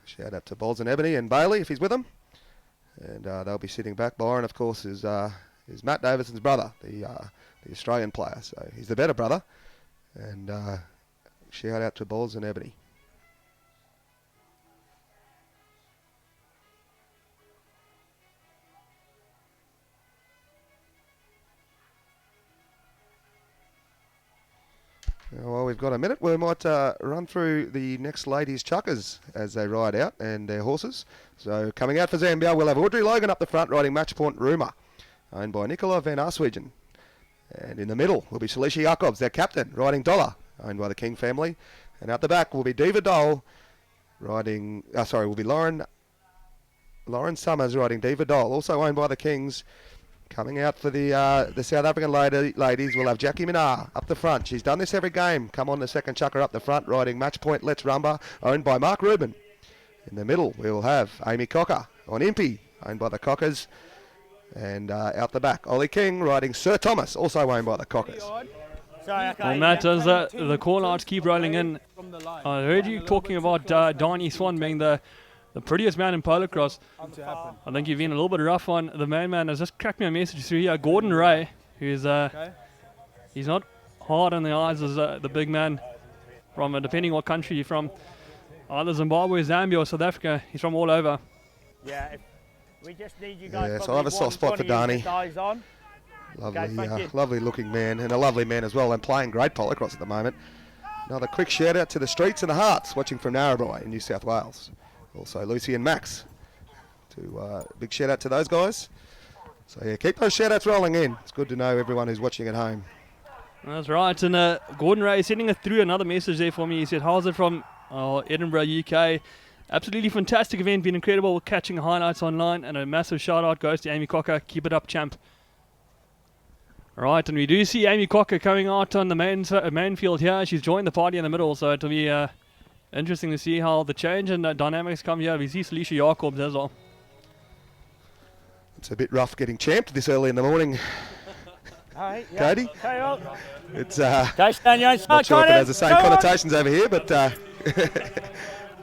Shout out to Balls and Ebony and Bailey if he's with them. And they'll be sitting back. Byron, of course, is Matt Davison's brother, the Australian player. So he's the better brother. And shout out to Balls and Ebony. Well, we've got a minute. We might run through the next ladies' chuckers as they ride out and their horses. So coming out for Zambia, we'll have Audrey Logan up the front riding Match Point Rumour, owned by Nicola van Arswegen. And in the middle will be Shalisha Jacobs, their captain, riding Dollar, owned by the King family. And out the back will be Diva Dole riding, will be Lauren Summers riding Diva Dole, also owned by the Kings. Coming out for the South African ladies, we'll have Jackie Minar up the front. She's done this every game. Come on, the second chucker up the front, riding Match Point Let's Rumba, owned by Mark Rubin. In the middle, we'll have Amy Cocker on Impy, owned by the Cockers. And out the back, Ollie King riding Sir Thomas, also owned by the Cockers. Well, Matt, as the call-outs keep rolling in, I heard you talking about Donnie Swan being the prettiest man in Polocrosse. I think you've been a little bit rough on the main man. Has just cracked me a message through here. Gordon Ray, who's he's not hard in the eyes as the big man from depending what country you're from, either Zimbabwe, Zambia, or South Africa. He's from all over. Yeah, we just need you guys. Yeah, so I have a soft spot for Donnie. Lovely looking man, and a lovely man as well, and playing great Polocrosse at the moment. Another quick shout out to the streets and the hearts watching from Narrabri in New South Wales. Also Lucy and Max. Big shout out to those guys. So yeah, keep those shout outs rolling in. It's good to know everyone who's watching at home. That's right, and Gordon Ray is sending through another message there for me. He said, how's it from Edinburgh, UK? Absolutely fantastic event, been incredible catching highlights online, and a massive shout out goes to Amy Cocker. Keep it up, champ. Right, and we do see Amy Cocker coming out on the main field here. She's joined the party in the middle, so it'll be interesting to see how the change and dynamics come here. We see Shalisha Jacobs as well. It's a bit rough getting champed this early in the morning. Cody? It's not sure if it has the same connotations over here, but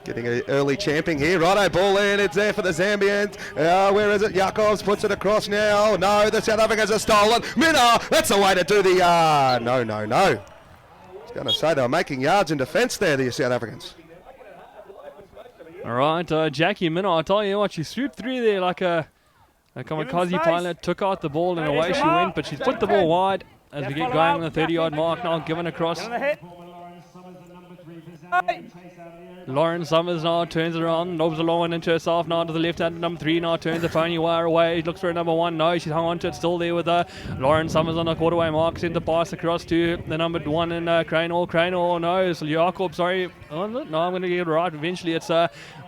getting an early champing here. Righto, ball in. It's there for the Zambians. Where is it? Jacobs puts it across now. No, the South Africans are stolen. Minna, that's the way to do the... No. I was going to say they were making yards in defence there, the South Africans. All right, Jackie Minna, I tell you what, she swooped through there like a kamikaze pilot, took out the ball and away she went, but she's put the ball wide as we get going on the 30-yard mark now, given across. Lauren Summers now turns it around, lobs a long one into herself now to the left hand. Number 3 now turns the pony wire away. Looks for a number 1. No, she's hung on to it. Still there with Lauren Summers on the quarterway mark. Sent the pass across to the number 1 in Cranor. Cranor, no, it's Jakob, sorry. Oh, no, I'm going to get it right. Eventually it's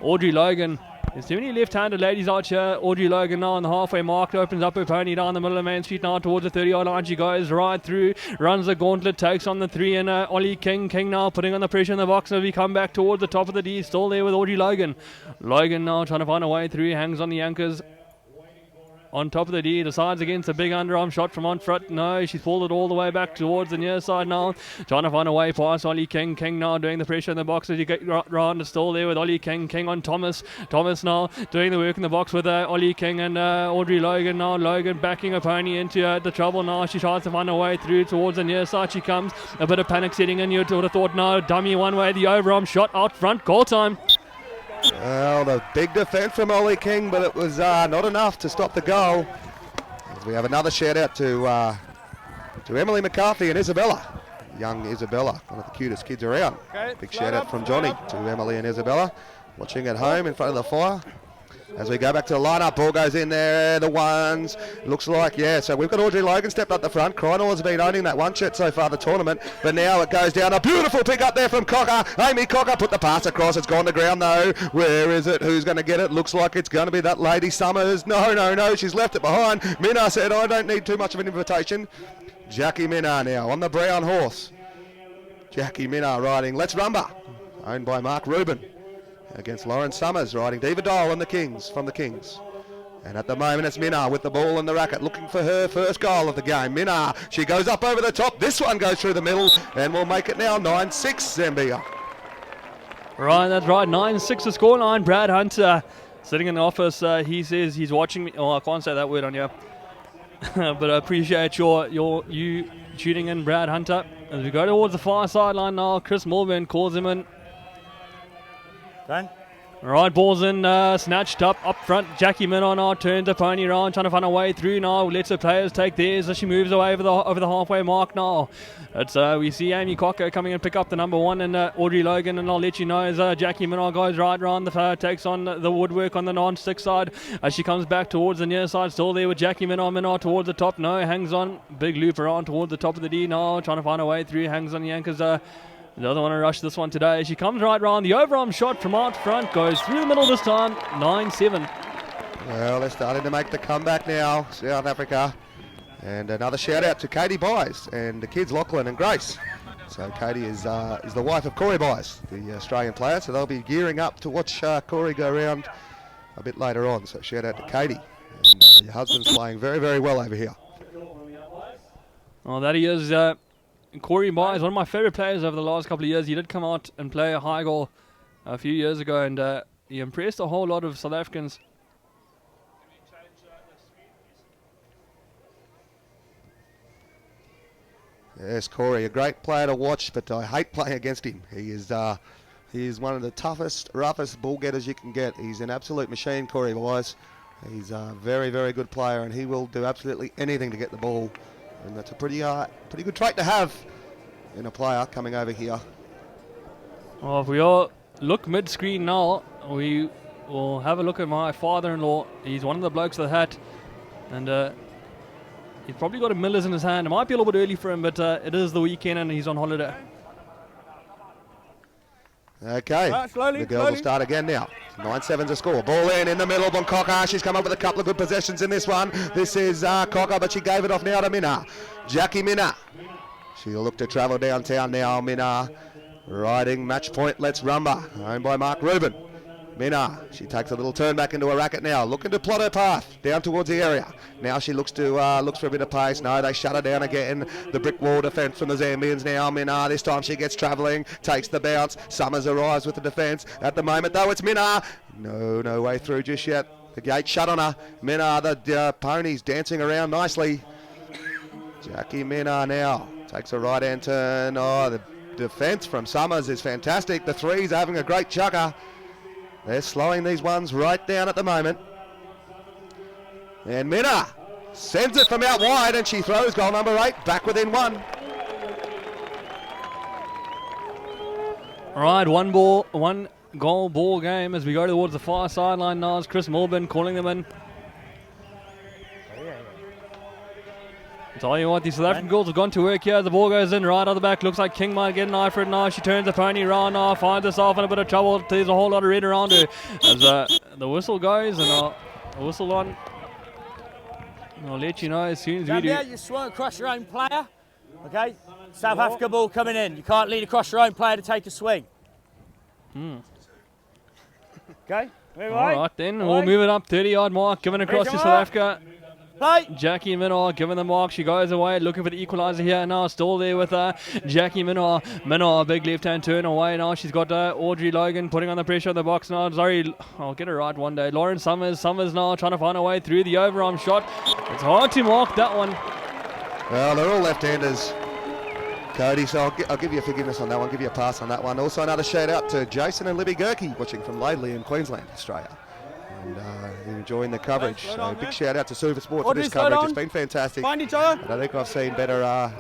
Audrey Logan. There's too many left-handed ladies out here. Audrey Logan now on the halfway mark, opens up her pony down the middle of Main Street now towards the 30-yard line. She goes right through, runs the gauntlet, takes on the 3 and Ollie King. King now putting on the pressure in the box as we come back towards the top of the D. Still there with Audrey Logan. Logan now trying to find a way through, hangs on the anchors. On top of the D, decides against a big underarm shot from on front. No, she's pulled it all the way back towards the near side now. Trying to find a way past Ollie King. King now doing the pressure in the box as you get round. It's still there with Ollie King. King on Thomas. Thomas now doing the work in the box with Ollie King and Audrey Logan now. Logan backing a pony into the trouble now. She tries to find a way through towards the near side. She comes. A bit of panic setting in. You would have thought, no, dummy one way. The overarm shot out front. Goal time. Well, the big defence from Ollie King, but it was not enough to stop the goal. As we have another shout out to Emily McCarthy and Isabella. Young Isabella, one of the cutest kids around. Big shout out from Johnny to Emily and Isabella. Watching at home in front of the fire. As we go back to the lineup, ball goes in there, the ones, looks like, yeah, so we've got Audrey Logan stepped up the front. Krynor's been owning that one shot so far the tournament, but now it goes down, a beautiful pick up there from Cocker. Amy Cocker put the pass across, it's gone to ground though. Where is it? Who's going to get it? Looks like it's going to be that lady Summers. No, she's left it behind. Minna said, I don't need too much of an invitation. Jackie Minna now on the brown horse. Jackie Minna riding Let's Rumba, owned by Mark Rubin. Against Lauren Summers riding Diva Doll and the Kings from the Kings. And at the moment it's Minna with the ball and the racket looking for her first goal of the game. Minna, she goes up over the top. This one goes through the middle and we'll make it now 9-6 Zambia. Right, that's right. 9-6 the scoreline. Brad Hunter sitting in the office. He says he's watching me. Oh, I can't say that word on here. But I appreciate you tuning in, Brad Hunter. As we go towards the far sideline now, Chris Milburn calls him in. Done. Right, ball's in, snatched up front. Jackie Minna now turns the pony around, trying to find a way through now. Lets her players take theirs as she moves away over the halfway mark now. It's we see Amy Cocker coming and pick up the number 1 and Audrey Logan, and I'll let you know as Jackie Minna goes right around the takes on the woodwork on the non-stick side as she comes back towards the near side. Still there with Jackie Minna towards the top. No, hangs on, big loop around towards the top of the D now, trying to find a way through. Hangs on the anchors. Doesn't want to rush this one today. She comes right round. The overarm shot from out front goes through the middle this time. 9-7. Well, they're starting to make the comeback now, South Africa. And another shout out to Katie Byes and the kids Lachlan and Grace. So Katie is the wife of Corey Byes, the Australian player. So they'll be gearing up to watch Corey go around a bit later on. So shout out to Katie. And your husband's playing very, very well over here. Well, that he is. Corey Byes, one of my favourite players over the last couple of years. He did come out and play a high goal a few years ago, and he impressed a whole lot of South Africans. Yes, Corey, a great player to watch, but I hate playing against him. He is one of the toughest, roughest ball getters you can get. He's an absolute machine, Corey Byes. He's a very, very good player, and he will do absolutely anything to get the ball. And that's a pretty good trait to have in a player coming over here. Well, if we all look mid-screen now, we will have a look at my father-in-law. He's one of the blokes with the hat, and he's probably got a Miller's in his hand. It might be a little bit early for him, but it is the weekend and he's on holiday. Okay, the girls will start again now. 9-7's a score. Ball in the middle. Cocker. She's come up with a couple of good possessions in this one. This is Cocker, but she gave it off now to Minna. Jackie Minna. She'll look to travel downtown now. Minna riding match point. Let's Rumba, owned by Mark Rubin. Minna, she takes a little turn back into a racket now, looking to plot her path down towards the area. Now she looks for a bit of pace. No, they shut her down again. The brick wall defence from the Zambians now. Minna, this time she gets travelling, takes the bounce. Summers arrives with the defence. At the moment, though, it's Minna. No way through just yet. The gate shut on her. Minna, the ponies dancing around nicely. Jackie Minna now takes a right-hand turn. Oh, the defence from Summers is fantastic. The threes are having a great chucker. They're slowing these ones right down at the moment. And Minna sends it from out wide, and she throws goal number 8 back within 1. All right, one goal ball game as we go towards the far sideline now. It's Chris Milburn calling them in. Tell you what, these South African girls have gone to work here. The ball goes in right out the back. Looks like King might get an eye for it now. She turns the pony round now, finds herself in a bit of trouble. There's a whole lot of red around her. As the whistle goes and the whistle on. I'll let you know as soon as we do. Zambia, you swung across your own player. Okay, South Africa ball coming in. You can't lead across your own player to take a swing. Okay, move All right then, we'll move it up 30-yard mark, given across to South Africa. Play. Jackie Minnar giving the mark. She goes away, looking for the equaliser here now. Still there with Jackie Minnar. Minnar, big left-hand turn away now. She's got Audrey Logan putting on the pressure on the box now. Sorry, I'll get her right one day. Lauren Summers now trying to find a way through the overarm shot. It's hard to mark that one. Well, they're all left-handers, Cody, so I'll give you forgiveness on that one, give you a pass on that one. Also another shout out to Jason and Libby Gerke watching from Laidley in Queensland, Australia. And enjoying the coverage. So big shout out to Super Sport for this coverage. It's been fantastic. Find each other. And I think I've seen better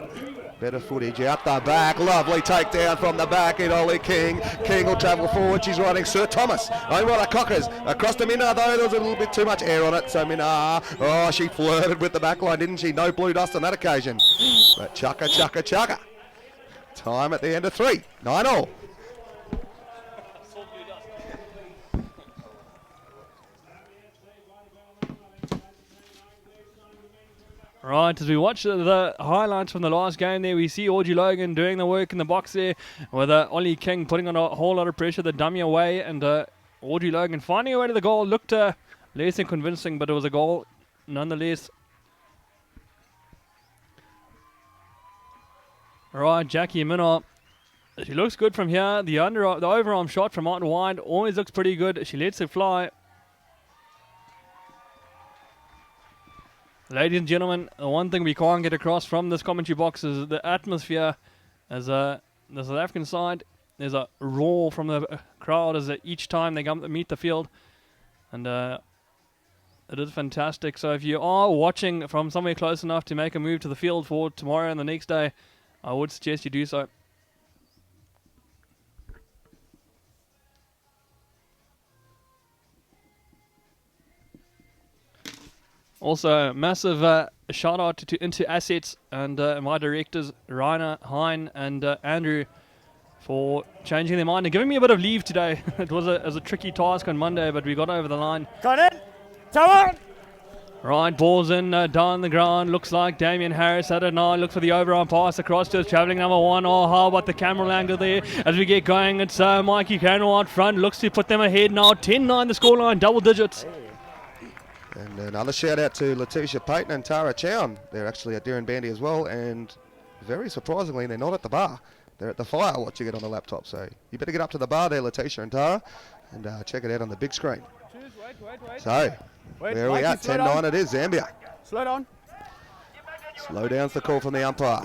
footage out the back. Lovely takedown from the back in Ollie King. King will travel forward. She's riding Sir Thomas. Owned by the Cockers. Across to Minnar though. There was a little bit too much air on it. So Minnar, she flirted with the back line, didn't she? No blue dust on that occasion. But chugga. Time at the end of 3. 9-all. Right, as we watch the highlights from the last game there, we see Audrey Logan doing the work in the box there with Ollie King putting on a whole lot of pressure, the dummy away, and Audrey Logan finding a way to the goal. Looked less than convincing, but it was a goal nonetheless. Right, Jackie Minnar. She looks good from here. The overarm shot from out wide always looks pretty good. She lets it fly. Ladies and gentlemen, the one thing we can't get across from this commentary box is the atmosphere. As the South African side, there's a roar from the crowd as each time they come to meet the field. And it is fantastic. So if you are watching from somewhere close enough to make a move to the field for tomorrow and the next day, I would suggest you do so. Also, massive shout out to Into Assets and my directors, Rainer, Hein, and Andrew, for changing their mind and giving me a bit of leave today. It was a tricky task on Monday, but we got over the line. Got it. Come on. Right, ball's in, down the ground. Looks like Damien Harris had it now. Looks for the overarm pass across to his travelling number 1. Oh, how about the camera angle there as we get going? It's Mikey Cannell out front. Looks to put them ahead now. 10-9 the scoreline, double digits. And another shout out to Letitia Payton and Tara Chown. They're actually at Darren Bandy as well, and very surprisingly, they're not at the bar. They're at the fire watching it on the laptop. So you better get up to the bar there, Letitia and Tara, and check it out on the big screen. Wait. So, where are we at? 10-9 it is, Zambia. Slow down. Slow down's the call from the umpire.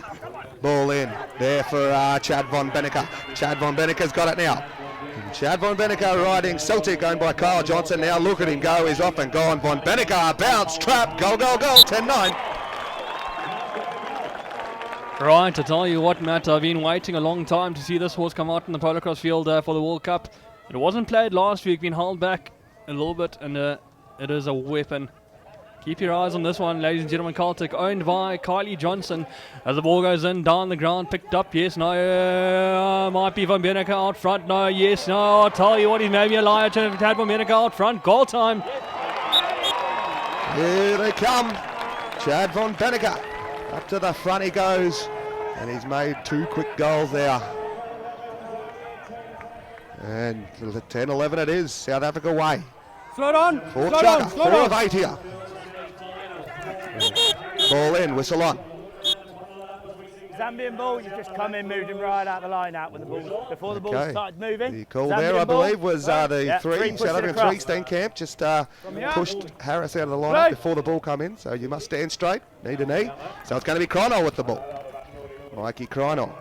Ball in there for Chad Von Benneker. Chad Von Benneker's got it now. And Chad Von Benneker riding Celtic, owned by Kyle Johnson. Now look at him go. He's off and gone. Von Benneker, bounce, trap, goal. 10-9. Right, to tell you what, Matt, I've been waiting a long time to see this horse come out in the Polocrosse field for the World Cup. It wasn't played last week, been held back a little bit, and it is a weapon. Keep your eyes on this one, ladies and gentlemen. Celtic, owned by Kylie Johnson. As the ball goes in, down the ground, picked up, yes, no, might be Von Benneker out front, no, yes, no, I'll tell you what, he's maybe a liar to have had Von Benneker out front. Goal time. Here they come. Chad Von Benneker. Up to the front he goes, and he's made 2 quick goals there. And 10-11 it is, South Africa way. Slow down. Four Slow chugger, down. 4 Slow of down. 8 here. Ball in, whistle on. Zambian ball, you just come in, moved him right out the line out when the ball, before the ball Okay. started moving. The call Zambian there, I ball. believe, was the Yeah, 3, push South it African across. 3, Steenkamp, just here. pushed Harris out of the lineup Right. before the ball come in, so you must stand straight, knee to knee. So it's going to be Kryno with the ball. Mikey Kryno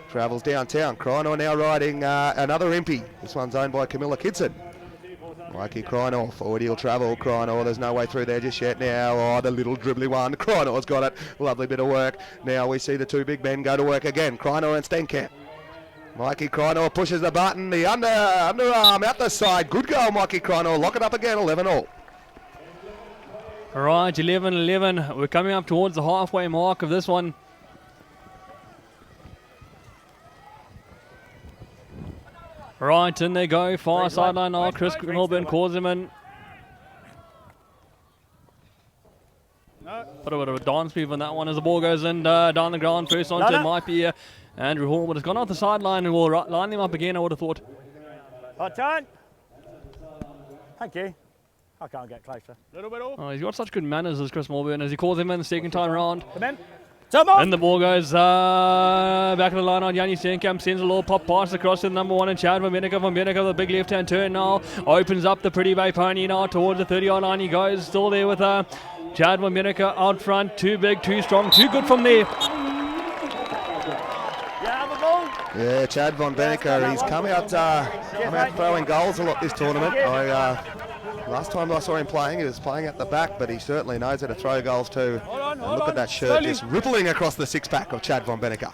travels downtown. Kryno now riding another impy. This one's owned by Camilla Kidson. Mikey Kryno, forward he'll travel. Kryno, there's no way through there just yet now. Oh, the little dribbly one. Kryno's got it. Lovely bit of work. Now we see the 2 big men go to work again. Kryno and Steenkamp. Mikey Krynor pushes the button. The underarm out the side. Good goal, Mikey Krynor. Lock it up again, 11-all. Right, 11-11. We're coming up towards the halfway mark of this one. Right, in they go. Far sideline now. Chris Milburn calls him in. Put a bit of a dance move on that one as the ball goes in down the ground. First on to might be Andrew Hall, but it's gone off the sideline and we'll line him up again, I would have thought. Hot time. Thank you. I can't get closer. Little bit off. Oh, he's got such good manners as Chris Milburn as he calls him in the second time round. Come in. Jump on. And the ball goes back of the line on Yanni Steenkamp, sends a little pop pass across to the number 1 and Chad Van Benneker, the big left-hand turn now, opens up the Pretty Bay Pony now towards the 30-yard line. He goes still there with Chad Van Benneker out front, too big, too strong, too good from there. Yeah, Chad Van Benneker, he's come out throwing goals a lot this tournament. Last time I saw him playing, he was playing at the back, but he certainly knows how to throw goals too. And look at that shirt just rippling across the six-pack of Chad Van Benneker.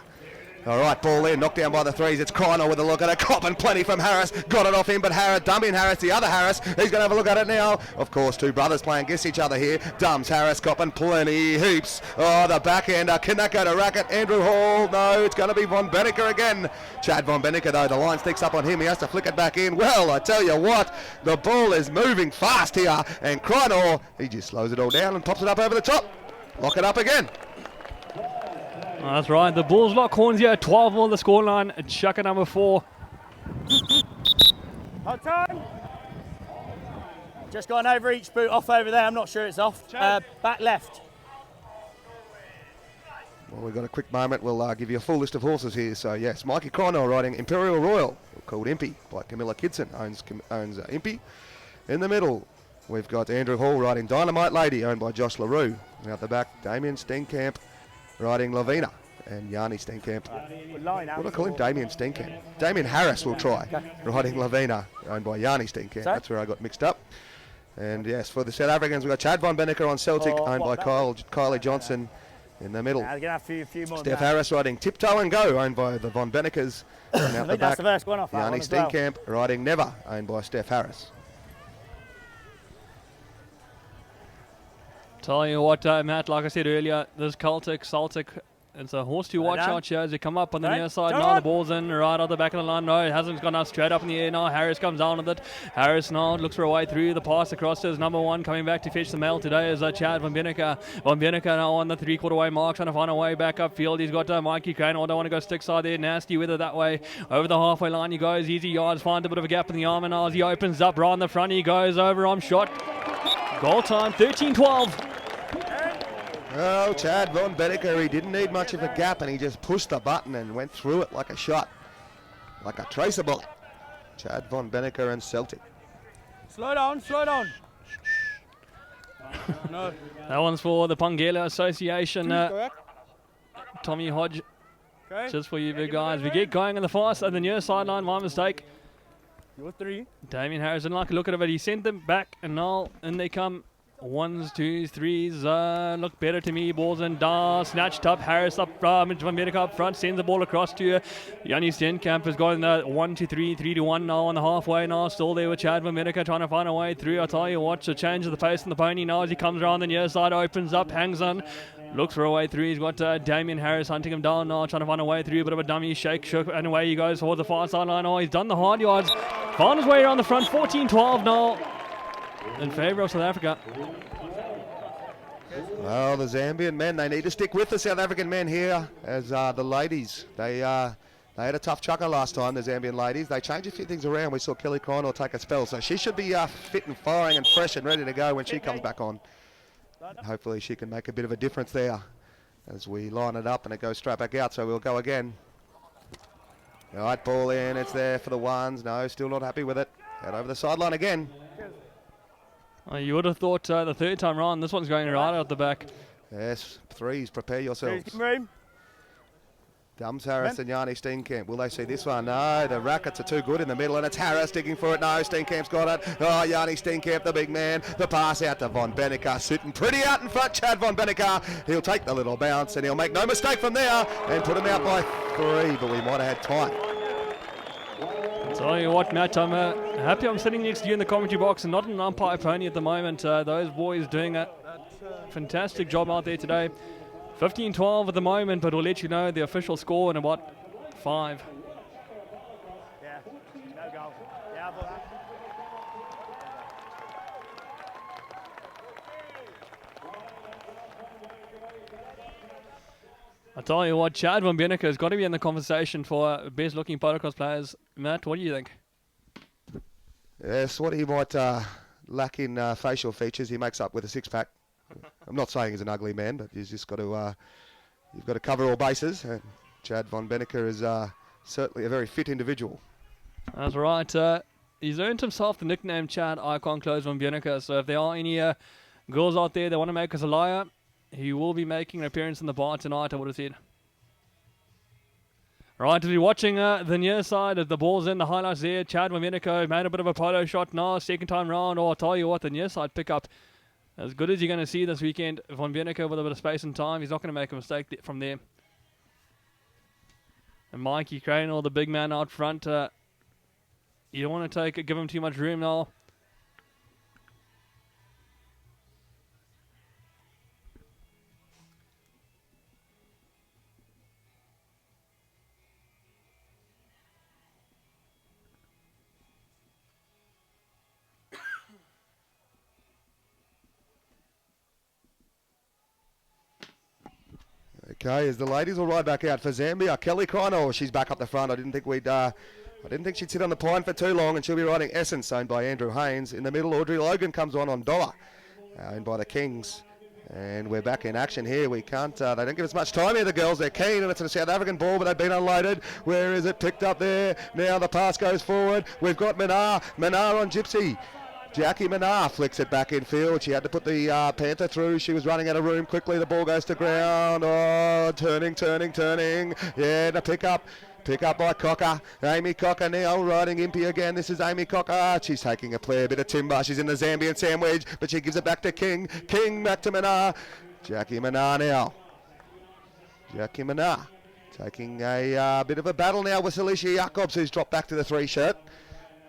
All right, ball in, knocked down by the threes. It's Krynor with a look at it. Cop and plenty from Harris. Got it off him, but Damien Harris, the other Harris, he's going to have a look at it now. Of course, two brothers playing against each other here. Dums, Harris, Cop and plenty, heaps. Oh, the backhander. Can that go to racket? Andrew Hall. No, it's going to be Van Benneker again. Chad Van Benneker, though, the line sticks up on him. He has to flick it back in. Well, I tell you what, the ball is moving fast here. And Krynor, he just slows it all down and pops it up over the top. Lock it up again. That's right, the Bulls lock horns here, 12-all the scoreline, chucker number 4. Hot time. Just gone over each boot, off over there, I'm not sure it's off. Back left. Well, we've got a quick moment. We'll give you a full list of horses here. So, yes, Mikey Krynor riding Imperial Royal, called Impy, by Camilla Kidson, owns Impy. In the middle, we've got Andrew Hall riding Dynamite Lady, owned by Josh LaRue. Out the back, Damien Steenkamp riding Lavina, and Yanni Steenkamp. What do I call him? Damien Steenkamp. Damien Harris will try, riding Lavina, owned by Yanni Steenkamp. That's where I got mixed up. And yes, for the South Africans, we've got Chad Van Benneker on Celtic, owned by Kylie Johnson in the middle. Steph Harris riding Tiptoe and Go, owned by the Van Bennekers. And out the back, Yanni Steenkamp riding Never, owned by Steph Harris. Tell you what, Matt, like I said earlier, this Celtic, it's a horse to watch out here as they come up on the near side. Now the ball's in, right on the back of the line. No, it hasn't gone out straight up in the air now. Harris comes down with it. Harris now looks for a way through the pass across to his number 1. Coming back to fetch the mail today is Chad Van Benneker. Van Benneker now on the 3/4 way mark, trying to find a way back upfield. He's got Mikey Krynor. Don't want to go stick side there. Nasty with it that way. Over the halfway line he goes. Easy yards. Finds a bit of a gap in the arm, and now as he opens up right in the front, he goes over arm shot. Goal time, 13-12. Oh, Chad Van Benneker, he didn't need much of a gap and he just pushed the button and went through it like a shot, like a tracer bullet. Chad Van Benneker and Celtic. Slow down, slow down. No. That one's for the Pangela Association. Tommy Hodge, just for you big guys. We get going in the fast at the near sideline, my mistake. You're 3. Damien Harris didn't like a look at it, but he sent them back and now in they come. 1s, 2s, 3s, look better to me. Balls in down, snatched up. Harris up, Van Benneker up front, sends the ball across to Yanni Steenkamp. Has gone 1-3, 3-1 now on the halfway now. Still there with Chad Van Benneker trying to find a way through. I tell you what, a change of the pace in the pony now as he comes around the near side, opens up, hangs on, looks for a way through. He's got Damien Harris hunting him down now, trying to find a way through. A bit of a dummy shake, and away he goes towards the far sideline. Oh, he's done the hard yards, found his way around the front. 14-12 now in favour of South Africa. Well, the Zambian men, they need to stick with the South African men here as the ladies. They had a tough chucker last time, the Zambian ladies. They changed a few things around. We saw Kelly Krynor take a spell, so she should be fit and firing and fresh and ready to go when she comes back on. And hopefully she can make a bit of a difference there as we line it up and it goes straight back out, so we'll go again. All right, ball in, it's there for the 1s. No, still not happy with it. Out over the sideline again. You would have thought the third time round, this one's going right out the back. Yes, 3s, prepare yourselves. Dums Harris and Yanni Steenkamp. Will they see this one? No, the rackets are too good in the middle, and it's Harris digging for it. No, Steenkamp's got it. Oh, Yanni Steenkamp, the big man. The pass out to Van Benneker, sitting pretty out in front. Chad Van Benneker. He'll take the little bounce, and he'll make no mistake from there and put him out by 3, but we might have had time. Tell you what, Matt, I'm happy I'm sitting next to you in the commentary box and not an umpire pony at the moment. Those boys doing a fantastic job out there today. 15-12 at the moment, but we'll let you know the official score in about 5. Yeah, no goal. Yeah, but I tell you what, Chad Van Beneke has got to be in the conversation for best looking Polocrosse players. Matt, what do you think? Yes, what he might lack in facial features, he makes up with a six-pack. I'm not saying he's an ugly man, but he's just got to, you've got to cover all bases. And Chad Van Beneke is certainly a very fit individual. That's right. He's earned himself the nickname Chad Icon Clothes Van Beneke. So if there are any girls out there that want to make us a liar, he will be making an appearance in the bar tonight, I would have said. Right, to be watching the near side of the ball's in, the highlights there. Chad Van Beneke made a bit of a polo shot now, second time round. I'll tell you what, the near side pickup, as good as you're going to see this weekend, Van Beneke with a bit of space and time, he's not going to make a mistake from there. And Mikey Cranell, the big man out front, you don't want to give him too much room now. Okay, as the ladies will ride back out for Zambia, Kelly Cronall, she's back up the front. I didn't think she'd sit on the pine for too long, and she'll be riding Essence, owned by Andrew Haynes. In the middle, Audrey Logan comes on Dollar, owned by the Kings. And we're back in action here. We can't, they don't give us much time here, the girls. They're keen, and it's a South African ball, but they've been unloaded. Where is it? Picked up there. Now the pass goes forward. We've got Minar on Gypsy. Jackie Minar flicks it back in field. She had to put the Panther through. She was running out of room quickly. The ball goes to ground. Oh, turning. Yeah, the pick up by Cocker. Amy Cocker now riding Impy again. This is Amy Cocker. She's taking a fair bit of timber. She's in the Zambian sandwich, but she gives it back to King. King back to Minar. Jackie Minar now. Jackie Minar taking a bit of a battle now with Celicia Jacobs, who's dropped back to the 3 shirt.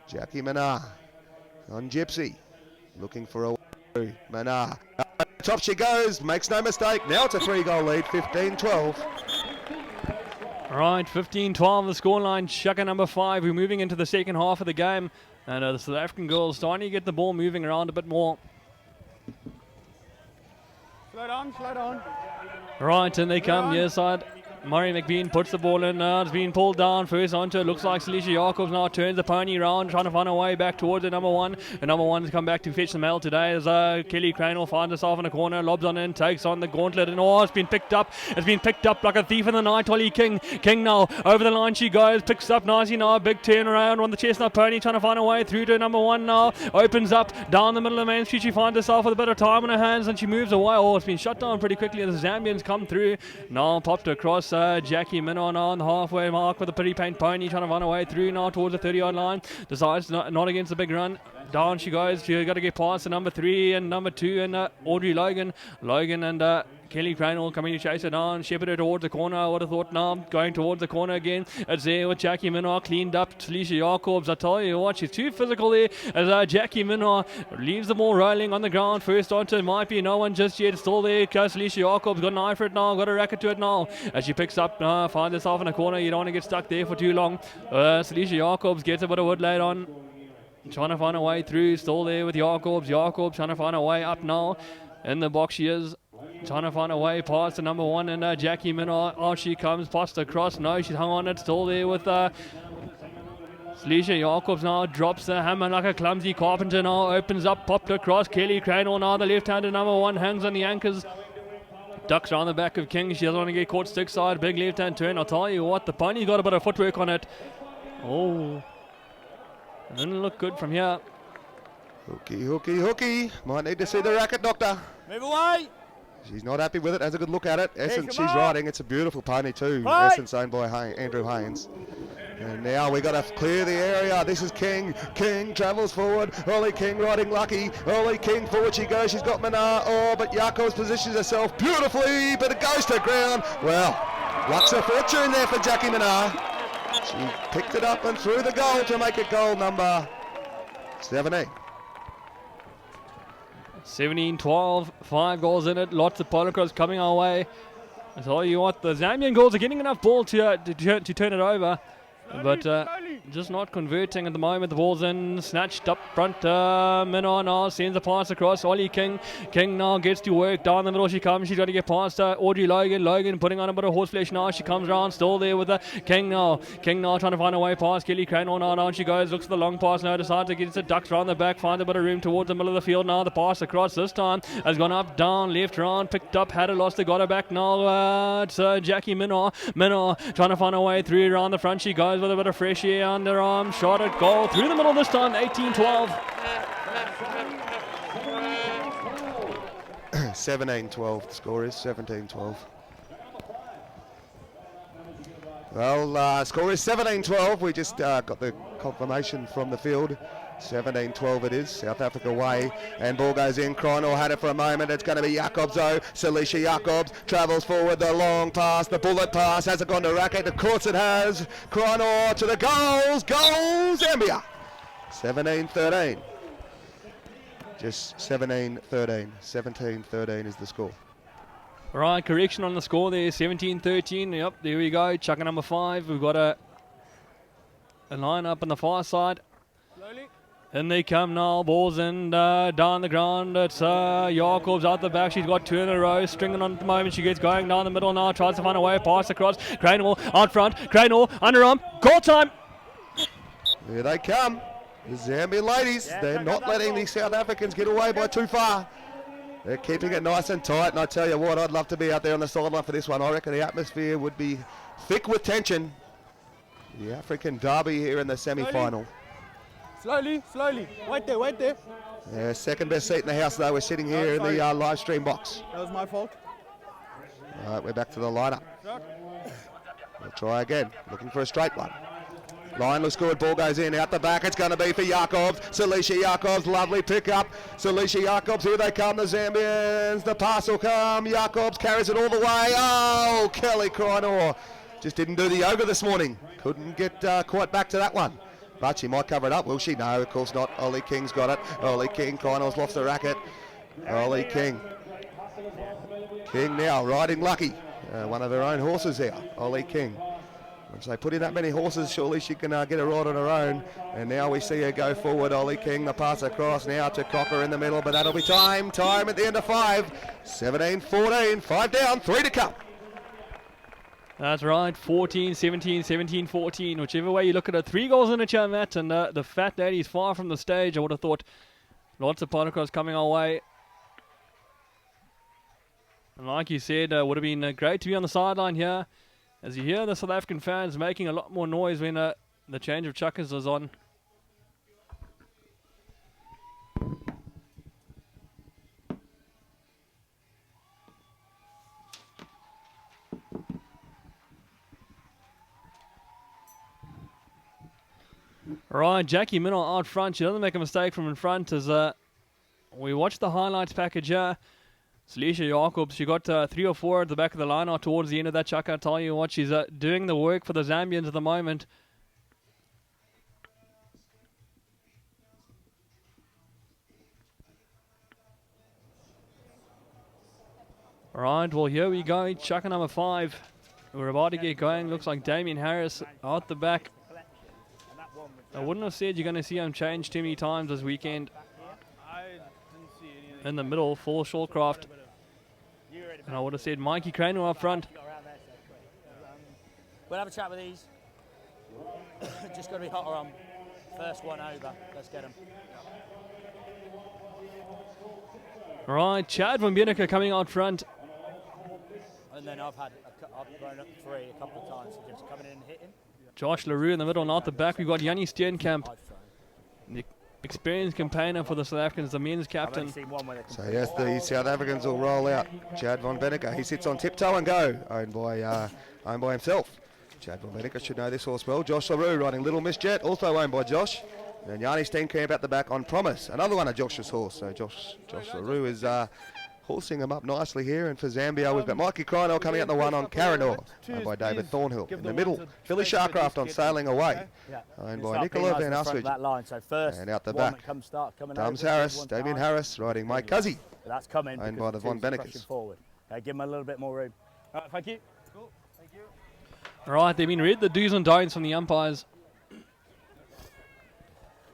Jackie Minar on Gypsy, looking for a Minar. Top she goes, makes no mistake. Now it's a 3-goal lead, 15-12. Right, 15-12 the scoreline. Shaka number 5. We're moving into the second half of the game, and the South African girls starting to get the ball moving around a bit more. Slow down. Right, and they come near side. Murray McBean puts the ball in. It's being pulled down first onto it. Looks like Celicia Jacobs now turns the pony around, trying to find a way back towards the number 1. The number 1's come back to fetch the mail today as Kelly Cranell finds herself in the corner, lobs on in, takes on the gauntlet, and it's been picked up. It's been picked up like a thief in the night. Holly King now over the line she goes, picks up nicely now. Big turnaround on the chestnut pony, trying to find a way through to number 1 now. Opens up down the middle of the main street. She finds herself with a bit of time on her hands and she moves away. It's been shut down pretty quickly as the Zambians come through. Now popped across Jackie Minnow now on the halfway mark with a pretty paint pony trying to run away through now towards the 30-yard line. Decides not against the big run. Down she goes. She got to get past the number 3 and number 2 and Audrey Logan and Kelly Cranell coming to chase it down. Shepherded towards the corner. I would have thought now going towards the corner again. It's there with Jackie Minnow cleaned up. Celicia Jacobs, I tell you what, she's too physical there as Jackie Minnow leaves the ball rolling on the ground. First onto it might be no one just yet. Still there. Celicia Jacobs got an eye for it now. Got a racket to it now. As she picks up, finds herself in a corner. You don't want to get stuck there for too long. Celicia Jacobs gets a bit of wood laid on. Trying to find a way through. Still there with Jacobs. Jacobs trying to find a way up now. In the box she is. Trying to find a way past the number 1 and Jackie Minnow. Off she comes, past across. No, she's hung on it. Still there with Celicia Jacobs now. Drops the hammer like a clumsy carpenter now. Opens up, popped across. Kelly Cranell now. The left-handed number 1 hangs on the anchors. Ducks around the back of King. She doesn't want to get caught stick side. Big left-hand turn. I'll tell you what, the pony's got a bit of footwork on it. Oh. It didn't look good from here. Hooky. Might need to see the racket, Doctor. Move away. She's not happy with it. Has a good look at it. Essence, come she's on. riding. It's a beautiful pony too. Right. Essence owned by Andrew Haynes. And now we got to clear the area. This is King. King travels forward. Holly King riding Lucky. Holly King forward she goes. She's got Minar. But Jacobs positions herself beautifully, but it goes to ground. Well, luck's a fortune there for Jackie Minar. She picked it up and threw the goal to make it goal number 17. 17-12, 5 goals in it. Lots of Polocrosse coming our way. I tell you what, the Zambian goals are getting enough ball to turn it over. But just not converting at the moment. The ball's in, snatched up front. Minnow now sends a pass across. Ollie King. King now gets to work. Down the middle she comes. She's got to get past Audrey Logan. Logan putting on a bit of horseflesh now. She comes around, still there with the King now. King now trying to find a way past Kelly Cranwell now. Down she goes, looks for the long pass now. Decides to get it ducks around the back. Finds a bit of room towards the middle of the field now. The pass across this time has gone up, down, left, round, picked up, had a lost, they got her back now. It's Jackie Minnow. Minnow trying to find a way through around the front. She goes with a bit of fresh air. Underarm shot at goal through the middle this time. 18-12. 17-12. The score is 17-12. Well, score is 17-12. We just got the confirmation from the field. 17-12 it is, South Africa way, and ball goes in. Krynor had it for a moment. It's going to be Jacobs though. Salisha Jacobs travels forward, the long pass, the bullet pass. Has it gone to Racket? Of course it has. Krynor to the goals. Goal Zambia. 17-13. Just 17-13. 17-13 is the score. Right, correction on the score there. 17-13. Yep, there we go. Chucker number 5. We've got a line up on the far side. In they come now, balls in, down the ground, it's Jacobs out the back, she's got 2 in a row, stringing on at the moment, she gets going down the middle now, tries to find a way, pass across, Cranwell out front, Cranwell, underarm, goal time! Here they come, the Zambian ladies, they're not letting the South Africans get away by too far. They're keeping it nice and tight, and I tell you what, I'd love to be out there on the sideline for this one. I reckon the atmosphere would be thick with tension. The African derby here in the semi-final. Slowly, slowly. Wait there. Yeah, second best seat in the house though. We're sitting here in the live stream box. That was my fault. All right, we're back to the lineup. We'll try again, looking for a straight one. Line looks good, ball goes in, out the back, it's going to be for Jacobs. Salisha Jacobs, lovely pick up. Salisha Jacobs, here they come, the Zambians. The pass will come, Jacobs carries it all the way. Oh, Kelly Krynor just didn't do the yoga this morning. Couldn't get quite back to that one. But she might cover it up, will she? No, of course not. Ollie King's got it. Ollie King, Krynor's lost the racket. Ollie King. King now riding Lucky. One of her own horses there, Ollie King. Once they put in that many horses, surely she can get a ride on her own. And now we see her go forward, Ollie King. The pass across now to Cocker in the middle, but that'll be time. Time at the end of 5. 17-14, 5 down, 3 to come. That's right, 14, 17, 17, 14. Whichever way you look at it, 3 goals in a chair, Matt, and the fat lady's far from the stage. I would have thought lots of Polocrosse coming our way. And like you said, would have been great to be on the sideline here. As you hear the South African fans making a lot more noise when the change of chuckers is on. Right, Jackie Minnow out front. She doesn't make a mistake from in front as we watch the highlights package here. Salisha Jacobs, she got 3 or 4 at the back of the line out towards the end of that chucker. I tell you what, she's doing the work for the Zambians at the moment. Right, well here we go, chucker number 5. We're about to get going. Looks like Damien Harris out the back. I wouldn't have said you're going to see him change too many times this weekend. I didn't see anything. In the middle, full Shawcraft. And I would have said Mikey Cranwell up front. We'll have a chat with these. Just got to be hotter on first one over. Let's get them. Right, Chad van Bienicke coming out front. And then I've thrown up 3 a couple of times, so just coming in and hitting. Josh LaRue in the middle, and out the back we've got Yanni Steenkamp, the experienced campaigner for the South Africans, the men's captain. So yes, the South Africans will roll out. Chad van Bienicke, he sits on tiptoe and go, owned by himself. Chad van Bienicke should know this horse well. Josh LaRue riding Little Miss Jet, also owned by Josh. And Yanni Steenkamp at the back on Promise, another one of Josh's horse. So Josh LaRue is horsing them up nicely here. And for Zambia, we've got Mikey Crino coming out the one on Caranor, owned by David Thornhill. In the middle, Philly Sharkraft on Sailing Away, owned by Nicola Van Astridge. So first, and out the back, Dums Harris, Damien Harris, riding Mike Cuzzy, that's coming, owned by the Von Bennekers. Forward. Okay, give him a little bit more room. All right, thank you. Right, they've been read the do's and don'ts from the umpires.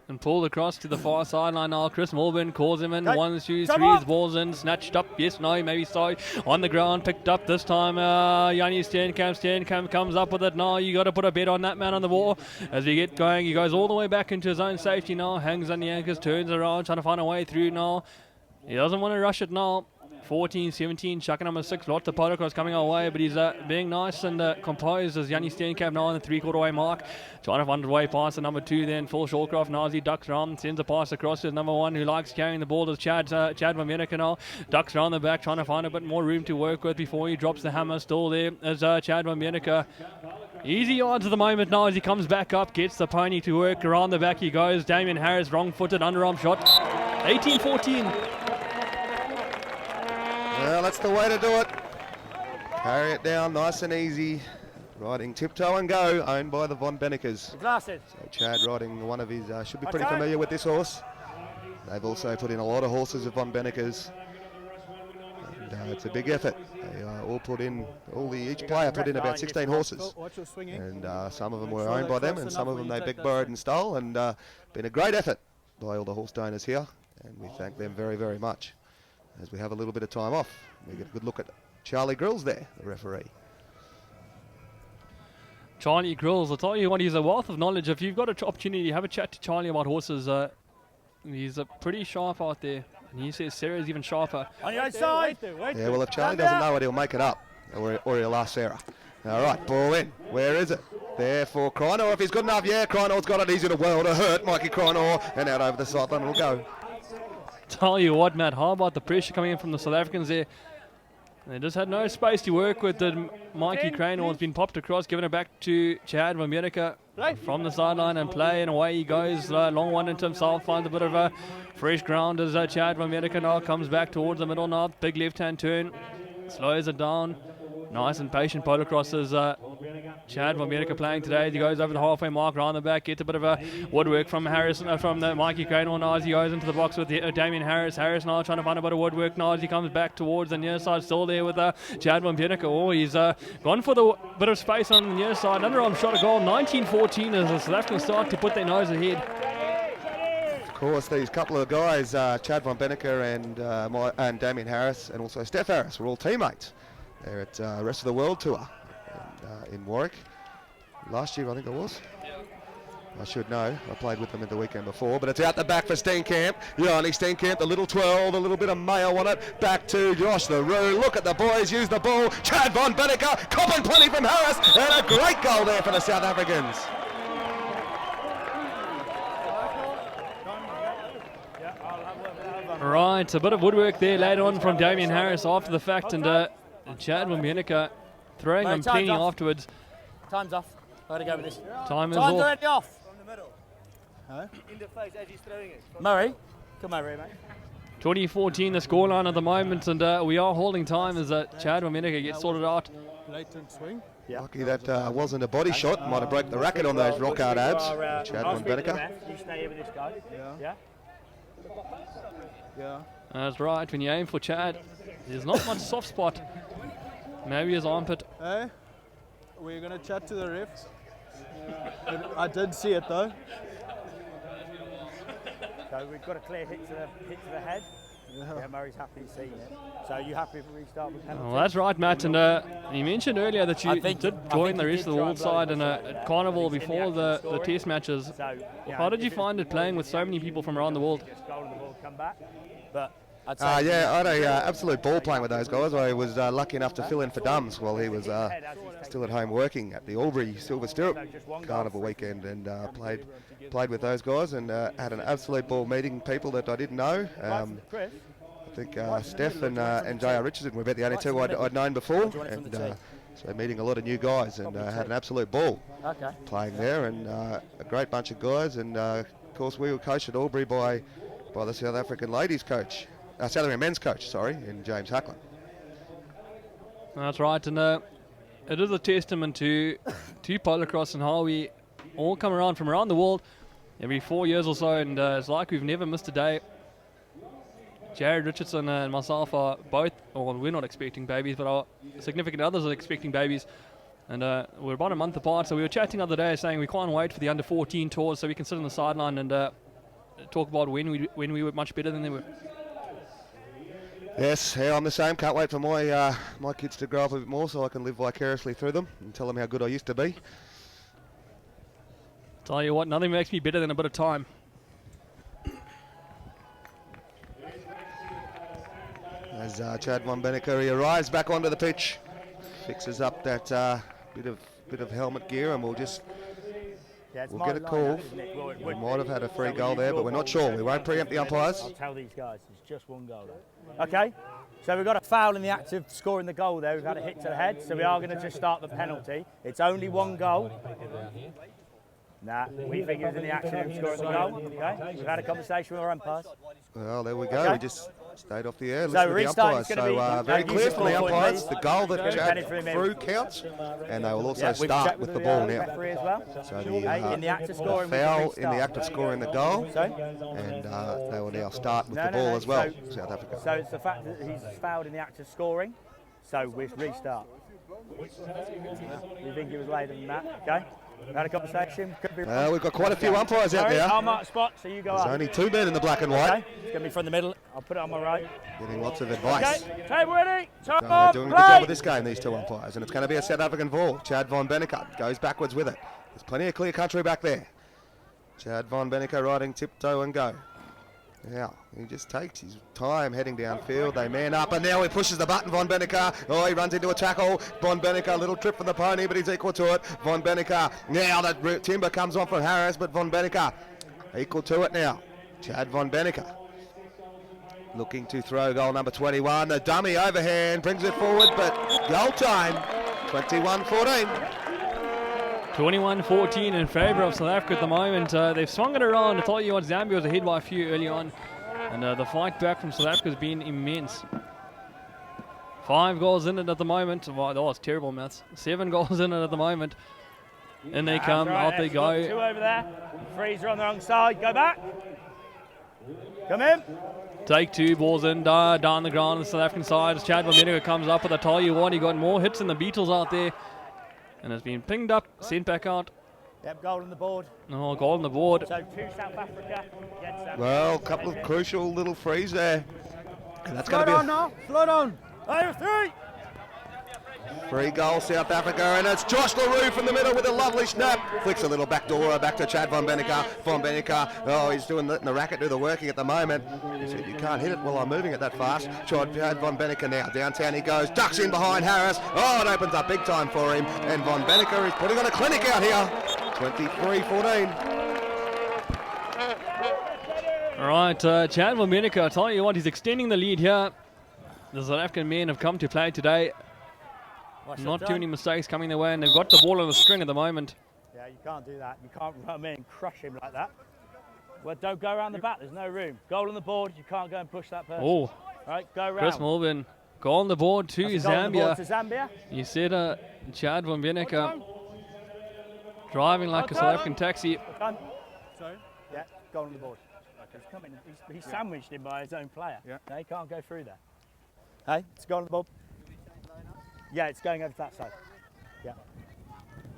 And pulled across to the far sideline now. Chris Morgan calls him in. Okay. 1, 2, Come 3, on. balls in. Snatched up. Yes, no, maybe so. On the ground, picked up this time. Yanni Steenkamp comes up with it now. You got to put a bet on that man on the ball. As we get going, he goes all the way back into his own safety now. Hangs on the anchors, turns around, trying to find a way through now. He doesn't want to rush it now. 14, 17, chucking number 6, lots of Polocrosse coming our way, but he's being nice and composed as Yanni Steenkamp now on the 3/4 way mark. Trying to find his way past the number 2 then, Phil Shawcroft now as he ducks around, sends a pass across to number 1 who likes carrying the ball to Chad Van Vieneke now. Ducks around the back, trying to find a bit more room to work with before he drops the hammer. Still there as Chad Van Vieneke. Easy yards at the moment now as he comes back up, gets the pony to work. Around the back he goes. Damien Harris, wrong-footed underarm shot. 18-14. Well, that's the way to do it. Carry it down nice and easy. Riding Tiptoe and Go, owned by the Von Bennekers. Glasses. So Chad riding one of his, should be pretty familiar with this horse. They've also put in a lot of horses of Von Bennekers. And it's a big effort. They all put in, each player put in about 16 horses. And some of them were owned by them and some of them they big borrowed and stole. And been a great effort by all the horse owners here. And we thank them very, very much. As we have a little bit of time off, we get a good look at Charlie Grills there, the referee. Charlie Grills, I'll tell you what, he's a wealth of knowledge. If you've got an opportunity, have a chat to Charlie about horses. He's pretty sharp out there. And he says Sarah's even sharper. On your own side. Yeah, well, if Charlie doesn't know it, he'll make it up. Or he'll ask Sarah. All right, ball in. Where is it? There for Crino. If he's good enough, yeah, Crino's got it. He's in a well to hurt Mikey Crino. And out over the sideline it'll go. Tell you what, Matt, how about the pressure coming in from the South Africans there? They just had no space to work with. The Mikey Crano has been popped across, given it back to Chad Van Vieneke from the sideline and play, and away he goes. Long one into himself, finds a bit of a fresh ground as Chad Van Vieneke now comes back towards the middle now. Big left-hand turn, slows it down. Nice and patient Polocrosse as Chad Van Vieneke playing today. As he goes over the halfway mark, around the back, gets a bit of a woodwork from Harrison, from the Mikey Crane now as he goes into the box with Damien Harris. Harris now trying to find a bit of woodwork now as he comes back towards the near side, still there with Chad Van Vieneke. Oh, he's gone for the bit of space on the near side. Underarm shot a goal. 19-14 as the South Africans start to put their nose ahead. Of course, these couple of guys, Chad Van Vieneke and Damien Harris, and also Steph Harris, were all teammates. They're at Rest of the World Tour in Warwick. Last year, I think it was. I should know. I played with them at the weekend before. But it's out the back for Steenkamp. Yanni Steenkamp, the little 12, a little bit of mayo on it. Back to Josh the Roo. Look at the boys use the ball. Chad Van Vieneke, copping plenty from Harris. And a great goal there for the South Africans. Right, a bit of woodwork there later on from Damien Harris after the fact, and Chad Van Vieneke throwing him plenty afterwards. Time's off. Gotta go with this. Time's Time's off. already off. From the middle. Huh? In the face as he's throwing it. Murray, come over here, mate. 2014 the scoreline at the moment, and we are holding time as Chad Van Vieneke gets sorted out. Blatant swing. Lucky that wasn't a body shot. Might have broke the racket on those rock hard abs. Chad Van Vieneke. You stay here with this guy. Yeah? Yeah. That's right, when you aim for Chad, there's not much soft spot. Maybe his armpit. Hey, we're going to chat to the refs. I did see it though. So we've got a clear hit to the head. Yeah, Murray's happy seeing it. So you happy if we restart with penalty? Well, that's right, Matt. And you mentioned earlier that you did join the rest of the world side and at Carnival before the test matches. How did you find it playing with so many people from around the world? But I had a absolute ball playing with those guys. I was lucky enough to fill in for Dums while he was still at home working at the Albury Silver Stirrup Carnival weekend, and played with those guys and had an absolute ball meeting people that I didn't know. I think Steph and J.R. Richardson were about the only two I'd known before, and so meeting a lot of new guys, and had an absolute ball playing there, and a great bunch of guys, and of course we were coached at Albury by the South African ladies coach, South African men's coach, sorry, in James Hackland. That's right, and it is a testament to Polocrosse and how we all come around from around the world every 4 years or so, and it's like we've never missed a day. Jared Richardson and myself are both, well, we're not expecting babies, but our significant others are expecting babies. And we're about a month apart, so we were chatting the other day saying we can't wait for the under-14 tours so we can sit on the sideline and talk about when we were much better than they were. Yes, yeah, I'm the same. Can't wait for my my kids to grow up a bit more so I can live vicariously through them and tell them how good I used to be. Tell you what, nothing makes me better than a bit of time. As Chad Von Benneker, he arrives back onto the pitch, fixes up that bit of helmet gear, and we'll get a call. We might have had a free goal there, but we're not sure. We won't preempt the umpires. I'll tell these guys, it's just one goal there. Okay, so we've got a foul in the act of scoring the goal there. We've had a hit to the head, so we are going to just start the penalty. It's only one goal. Nah, we think it was in the action of scoring the goal. Okay, we've had a conversation with our umpires. Well, there we go. Okay. We just stayed off the air. So Listen to the restart umpires. is gonna So be, very clear from the useful point, umpires. please. The goal that Penny Chad for him in. threw counts, and they will also We've start checked with the the ball referee now. as well. So In the act of scoring, we can foul in restart. the act of scoring the goal, Sorry? and they will now start with No, the no, ball no. as well. So- South Africa. So it's the fact that he's fouled in the act of scoring, so we restart. We think it was later than that, okay? We've had a conversation. Could be wrong. We've got quite a few umpires out Sorry, there. I'll mark the spot, so you go There's up. only two men in the black and white, Okay, it's going to be from the middle. I'll put it on my right. getting lots of advice. Okay, table ready, So time they're on, doing a good job play! with this game, these two umpires, and it's going to be a South African ball. Chad Von Benneker goes backwards with it. There's plenty of clear country back there. Chad Von Benneker riding tiptoe and go. Now, he just takes his time heading downfield. They man up, and now he pushes the button, Von Benneker. Oh, he runs into a tackle. Von Benneker, a little trip from the pony, but he's equal to it. Von Benneker, now that timber comes on from Harris, but Von Benneker equal to it now. Chad Von Benneker looking to throw goal number 21. The dummy overhand brings it forward, but goal time, 21-14. 21-14 in favour of South Africa at the moment. They've swung it around. I tell you what, Zambia was ahead by a few early on, and the fight back from South Africa has been immense. 5 goals in it at the moment. Wow, that was terrible maths. 7 goals in it at the moment. In they come, That's right, out they that's good. go. 2 over there. Freeze are on the wrong side. Go back. Come in. Take 2, balls in, down the ground on the South African side. As Chad Van Benneker comes up with I tell you what, he got more hits than the Beatles out there. And has been pinged up, sent back out. Yep, goal on the board. Oh, goal on the board. So 2 South Africa against South Well, a couple of crucial little frees there. And that's going to be now. Slow down. Over 3. 3 goals South Africa, and it's Josh LaRue from the middle with a lovely snap. Flicks a little backdoor back to Chad Von Benneker. Von Benneker, oh, he's letting the racket do the working at the moment. He said, you can't hit it while I'm moving it that fast. Chad Von Benneker now, downtown he goes, ducks in behind Harris. Oh, it opens up big time for him, and Von Benneker is putting on a clinic out here. 23-14. All right, Chad Van Benneker, I tell you what, he's extending the lead here. The South African men have come to play today. Not too many mistakes coming their way, and they've got the ball on the string at the moment. Yeah, you can't do that. You can't run in and crush him like that. Well, don't go around the back. There's no room. Goal on the board. You can't go and push that person. Oh, Right, go around. Chris Melvin, goal on the board to That's a goal on the board Zambia. to Zambia. You said Chad Van Benneker driving like a South African taxi. Time. Sorry? Yeah, goal on the board. He's coming. He's sandwiched him by his own player. Yeah. No, he can't go through there. Hey, it's goal on the board. Yeah, it's going over to that side. Yeah.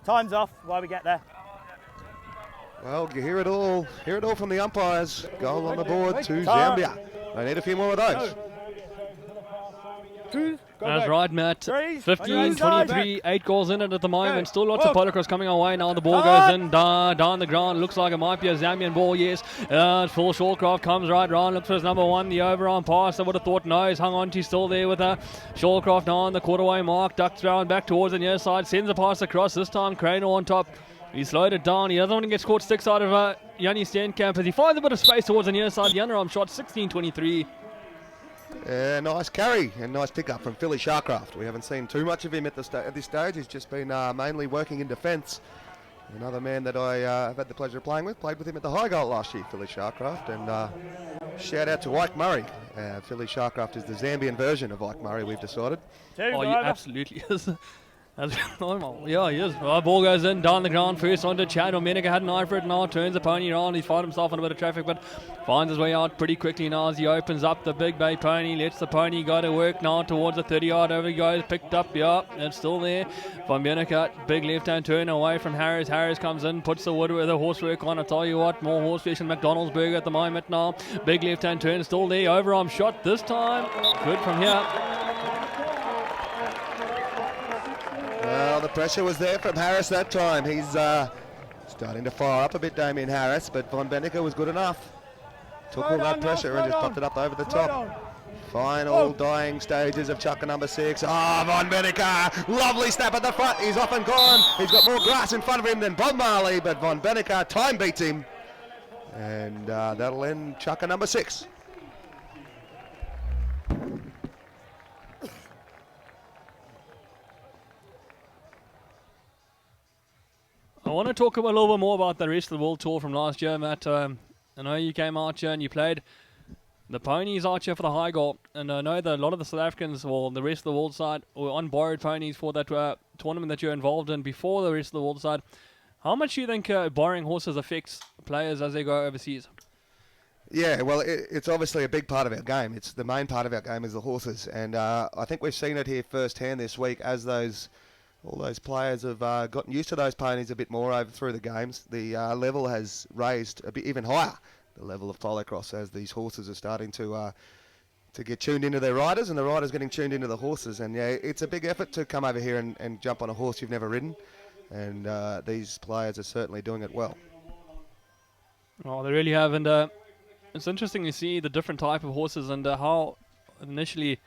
Time's off while we get there. Well, you hear it all from the umpires. Goal on the board to Time. Zambia. They need a few more of those. 2. That's right, Matt. Threes. 15, 23, 8 goals in it at the moment. Still lots of Look. Polocrosse coming our way now. The ball goes in, down the ground. Looks like it might be a Zambian ball, yes. Full Shawcroft comes right round, looks for his number 1, the overarm pass. I would have thought no, he's hung on to, still there with Shawcroft now on the quarterway mark. Ducks round back towards the near side, sends a pass across. This time Cranor on top. He slowed it down. He doesn't want to get caught sticks out of Yanni Steenkamp as he finds a bit of space towards the near side. The underarm shot, 16-23. Nice carry and nice pick-up from Philly Sharcraft. We haven't seen too much of him at this stage. He's just been mainly working in defence. Another man that I have had the pleasure of playing with. Played with him at the high goal last year, Philly Sharcraft. And shout out to Ike Murray, Philly Sharkraft is the Zambian version of Ike Murray, we've decided. Oh, he absolutely is. That's normal. Yeah, he is. Right, ball goes in, down the ground, first onto Chad. Dominica had an eye for it now, turns the pony around. He's found himself in a bit of traffic, but finds his way out pretty quickly now as he opens up the big bay pony. Lets the pony go to work now towards the 30-yard. Over he goes, picked up, yeah, it's still there. Van Benica, big left-hand turn away from Harris. Harris comes in, puts the wood with the horsework on. I tell you what, more horsefish in McDonald'sburg at the moment now. Big left-hand turn, still there. Overarm shot this time. Good from here. Well, the pressure was there from Harris that time. He's starting to fire up a bit, Damien Harris, but Von Benica was good enough. Took all that pressure and just popped it up over the top. Final dying stages of chucker number 6. Ah, Von Benica, lovely snap at the front. He's off and gone. He's got more grass in front of him than Bob Marley, but Von Benica time beats him. And that'll end chucker number 6. I want to talk a little bit more about the rest of the world tour from last year, Matt. I know you came out here and you played the ponies out here for the high goal, and I know that a lot of the South Africans, or the rest of the world side, were on borrowed ponies for that tournament that you're involved in before the rest of the world side. How much do you think borrowing horses affects players as they go overseas? Yeah, well, it's obviously a big part of our game. It's the main part of our game is the horses, and I think we've seen it here firsthand this week as all those players have gotten used to those ponies a bit more over through the games. The level has raised a bit even higher, the level of Polocrosse, as these horses are starting to get tuned into their riders, and the riders getting tuned into the horses. And yeah, it's a big effort to come over here and jump on a horse you've never ridden, and these players are certainly doing it well. Oh, they really have, and it's interesting to see the different type of horses and how initially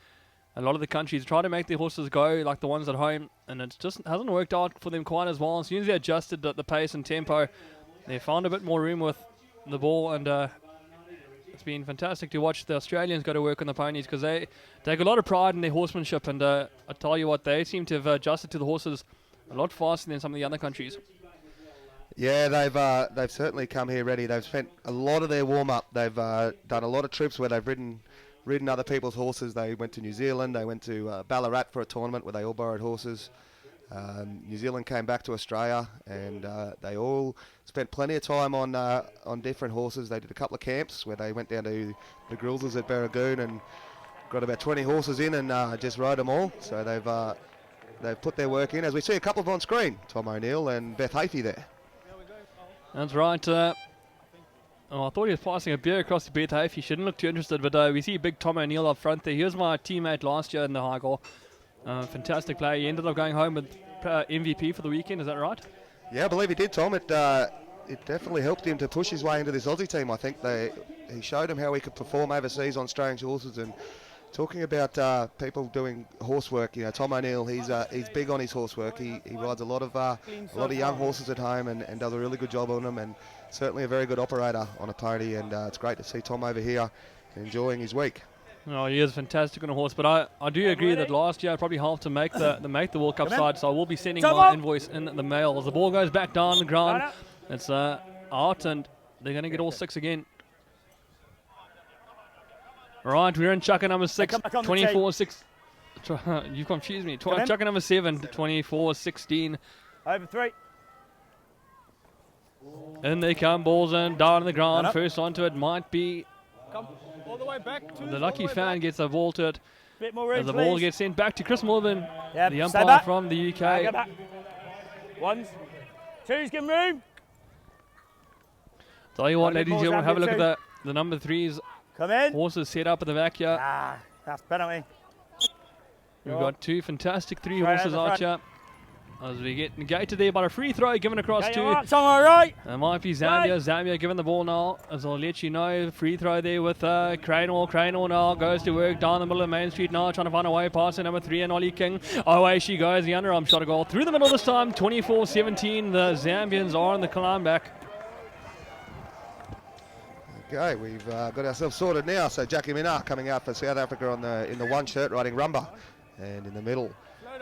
a lot of the countries try to make their horses go like the ones at home, and it just hasn't worked out for them quite as well. As soon as they adjusted the pace and tempo, they found a bit more room with the ball, and it's been fantastic to watch the Australians go to work on the ponies because they take a lot of pride in their horsemanship, and I tell you what, they seem to have adjusted to the horses a lot faster than some of the other countries. Yeah, they've certainly come here ready. They've spent a lot of their warm-up. They've done a lot of trips where they've ridden other people's horses. They went to New Zealand, they went to Ballarat for a tournament where they all borrowed horses. New Zealand came back to Australia, and they all spent plenty of time on different horses. They did a couple of camps where they went down to the Grillses at Barragoon and got about 20 horses in and just rode them all. So they've put their work in, as we see a couple of on screen, Tom O'Neill and Beth Hafey there. That's right. I thought he was passing a beer across the Beth Hafey. He shouldn't look too interested, but we see big Tom O'Neill up front there. He was my teammate last year in the high goal. Fantastic player. He ended up going home with MVP for the weekend. Is that right? Yeah, I believe he did, Tom. It definitely helped him to push his way into this Aussie team. I think he showed him how he could perform overseas on strange horses. And talking about people doing horsework, you know, Tom O'Neill, he's big on his horsework. He rides a lot of young horses at home and does a really good job on them, and certainly a very good operator on a pony. And it's great to see Tom over here enjoying his week. Oh, he is fantastic on a horse, but I do agree that last year I probably helped to make the World Cup side, so I will be sending my invoice in the mail. As the ball goes back down the ground, it's out, and they're going to get all 6 again. Right, we're in chucker number 6, 24-6. You confused me. Chucker number 7, 24-16. Over 3. In they come, balls in, down on the ground. First onto it might be... Come all the way back to the lucky fan gets a ball to it. Bit more as the ball gets sent back to Chris Morvan, yeah, the umpire from the UK. Go back. 1s, 2s, give him room. Tell you what, ladies and gentlemen, have a look at the number 3s. Come in. Horses set up at the back here. That's penalty. We've got 2 fantastic 3 horses out here. As we get negated there by a free throw given across to... It's on my right. It might be Zambia. Right. Zambia given the ball now. As I'll let you know, free throw there with Cranewell. Cranewell now goes to work down the middle of Main Street now, trying to find a way past number 3 and Ollie King. Away she goes. The underarm shot a goal through the middle this time. 24-17. The Zambians are on the climb back. Okay, we've got ourselves sorted now. So Jackie Minnar coming out for South Africa in the one shirt riding Rumba. And in the middle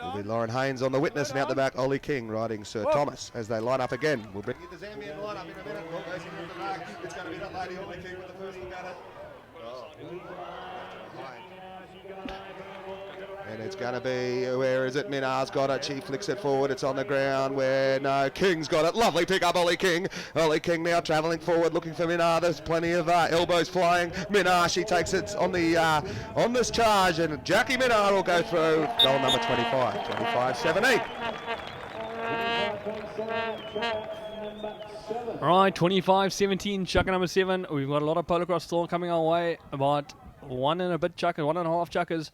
will be Lauren Haynes on the witness, and out the back Ollie King riding Sir Thomas as they line up again. We'll bring you the Zambian line up in a minute. Ball goes into the back. It's going to be that lady Ollie King with the first look at it. And it's going to be, where is it? Minar's got it. She flicks it forward. It's on the ground where, no, King's got it. Lovely pick up, Ollie King. Ollie King now travelling forward, looking for Minar. There's plenty of elbows flying. Minar, she takes it on the on this charge, and Jackie Minar will go through. Goal number 25, 25-17. Right, 25-17, chucker number 7. We've got a lot of Polocrosse still coming our way. About 1 and a bit chuckers, 1.5 chuckers.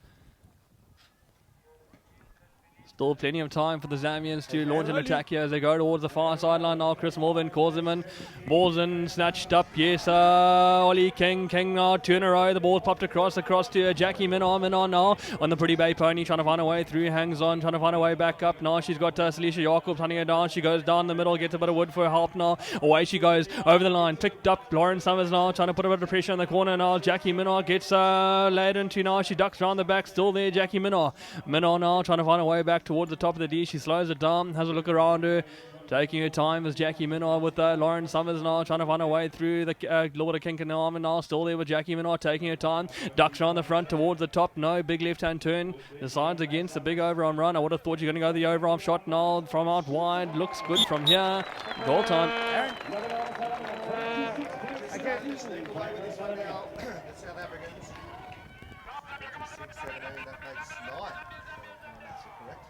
Still plenty of time for the Zambians to launch an attack here as they go towards the far sideline now. Chris Morvan calls them in. Ball's in, snatched up. Yes, Ollie King now, turn around. The ball popped across to Jackie Minar now on the Pretty Bay pony, trying to find a way through, hangs on, trying to find a way back up. Now she's got Celicia Jacobs hunting her down. She goes down the middle, gets a bit of wood for help now. Away she goes over the line, picked up Lauren Summers now, trying to put a bit of pressure in the corner now. Jackie Minar gets laid into now. She ducks around the back, still there, Jackie Minar. Minar now trying to find a way back towards the top of the D. She slows it down, has a look around her, taking her time as Jackie Minar with Lauren Summers now trying to find her way through the Lord of Kinkanam, and now still there with Jackie Minar taking her time, ducks around the front towards the top. No, big left hand turn, decides against the big overarm run. I would have thought you're going to go the overarm shot now from out wide, looks good from here. Goal time. South Africans. 6, 17, that makes 9. That's correct.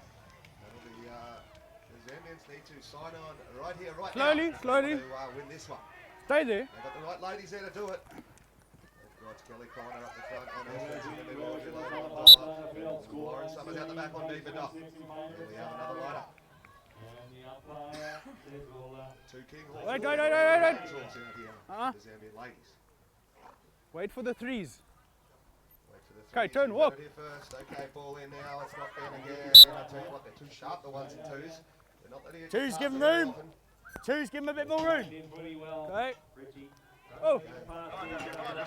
The Zambians need to sign on right here, right Slowly, now. slowly. To win this one. Stay there. They've got the right ladies there to do it. They've got Kelly Kleiner up the front on offense in the middle. Lauren Summers out the back on deep and up. Here we have another lineup. Two King horses. Wait. The Zambian ladies. Wait for the threes. Wait for the Okay, threes. turn, You walk. got it here first. Okay, ball in now. It's not Ben again. I tell you what, they're too sharp, the ones and twos. They're not letting it get Twos, past give them them very room. often. Twos, give them a bit more room. Okay. Oh. This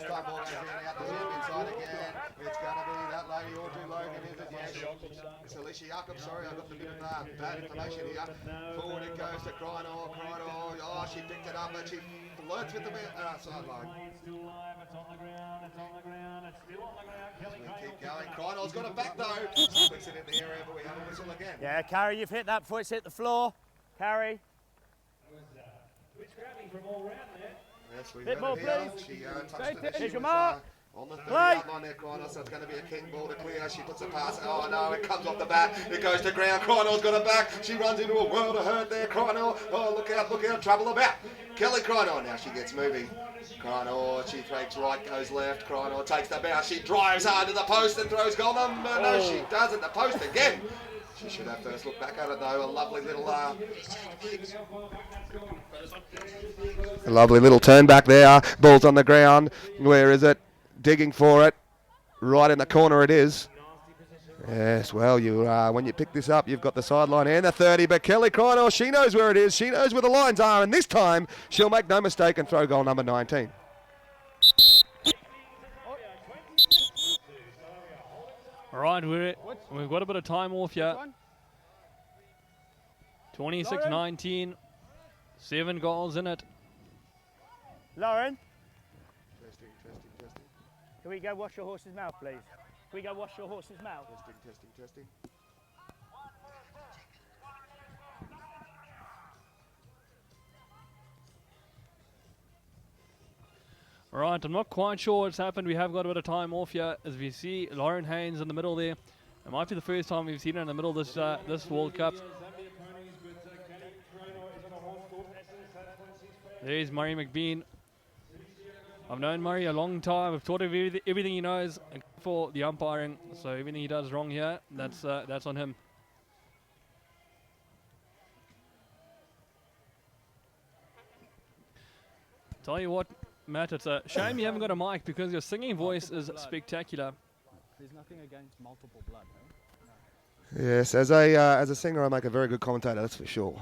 time ball goes in out the Zambian side again. It's going to be that lady, Audrey Logan, is it? Yes. It's Alicia Jacobs. Sorry, I got a bit of bad information here. Forward it goes to Krynor. Oh, she picked it up and she flirts with the sideline. We keep going. Krynor's got it back though. Flicks it in the area, but we have a whistle again. Yeah, Carrie, you've hit that before it's hit the floor. Carrie. Yes, we Bit heard more, it here. please. She touched Stay it. there. She Here's your was, mark. on the 30 Play. yard line there, Krynor, so it's going to be a king ball to clear. She puts a pass. Oh no, it comes off the bat. It goes to ground. Krynor's got it back. She runs into a world of hurt there. Krynor. Oh, look out, trouble about. Kelly Krynor. Now she gets moving. Krynor, she takes right, goes left. Krynor takes the bounce. She drives hard to the post and throws goal number. No, she doesn't. The post again. She should have first look back at it though. A lovely little turn back there. Ball's on the ground. Where is it? Digging for it. Right in the corner it is. Yes, well, you when you pick this up, you've got the sideline and the 30, but Kelly Krynor, she knows where it is. She knows where the lines are, and this time she'll make no mistake and throw goal number 19. All right, we've got a bit of time off here. 26-19, 7 goals in it. Lauren, Testing. can we go wash your horse's mouth, please? Can we go wash your horse's mouth? Testing. All right, I'm not quite sure what's happened. We have got a bit of time off here. As we see Lauren Haynes in the middle there. It might be the first time we've seen her in the middle of this World Cup. There's Murray McBean. I've known Murray a long time. I've taught him everything he knows for the umpiring. So everything he does wrong here, that's on him. Tell you what, Matt, it's a shame you haven't got a mic because your singing voice is spectacular. There's nothing against multiple blood, Yes, as a singer, I make a very good commentator. That's for sure.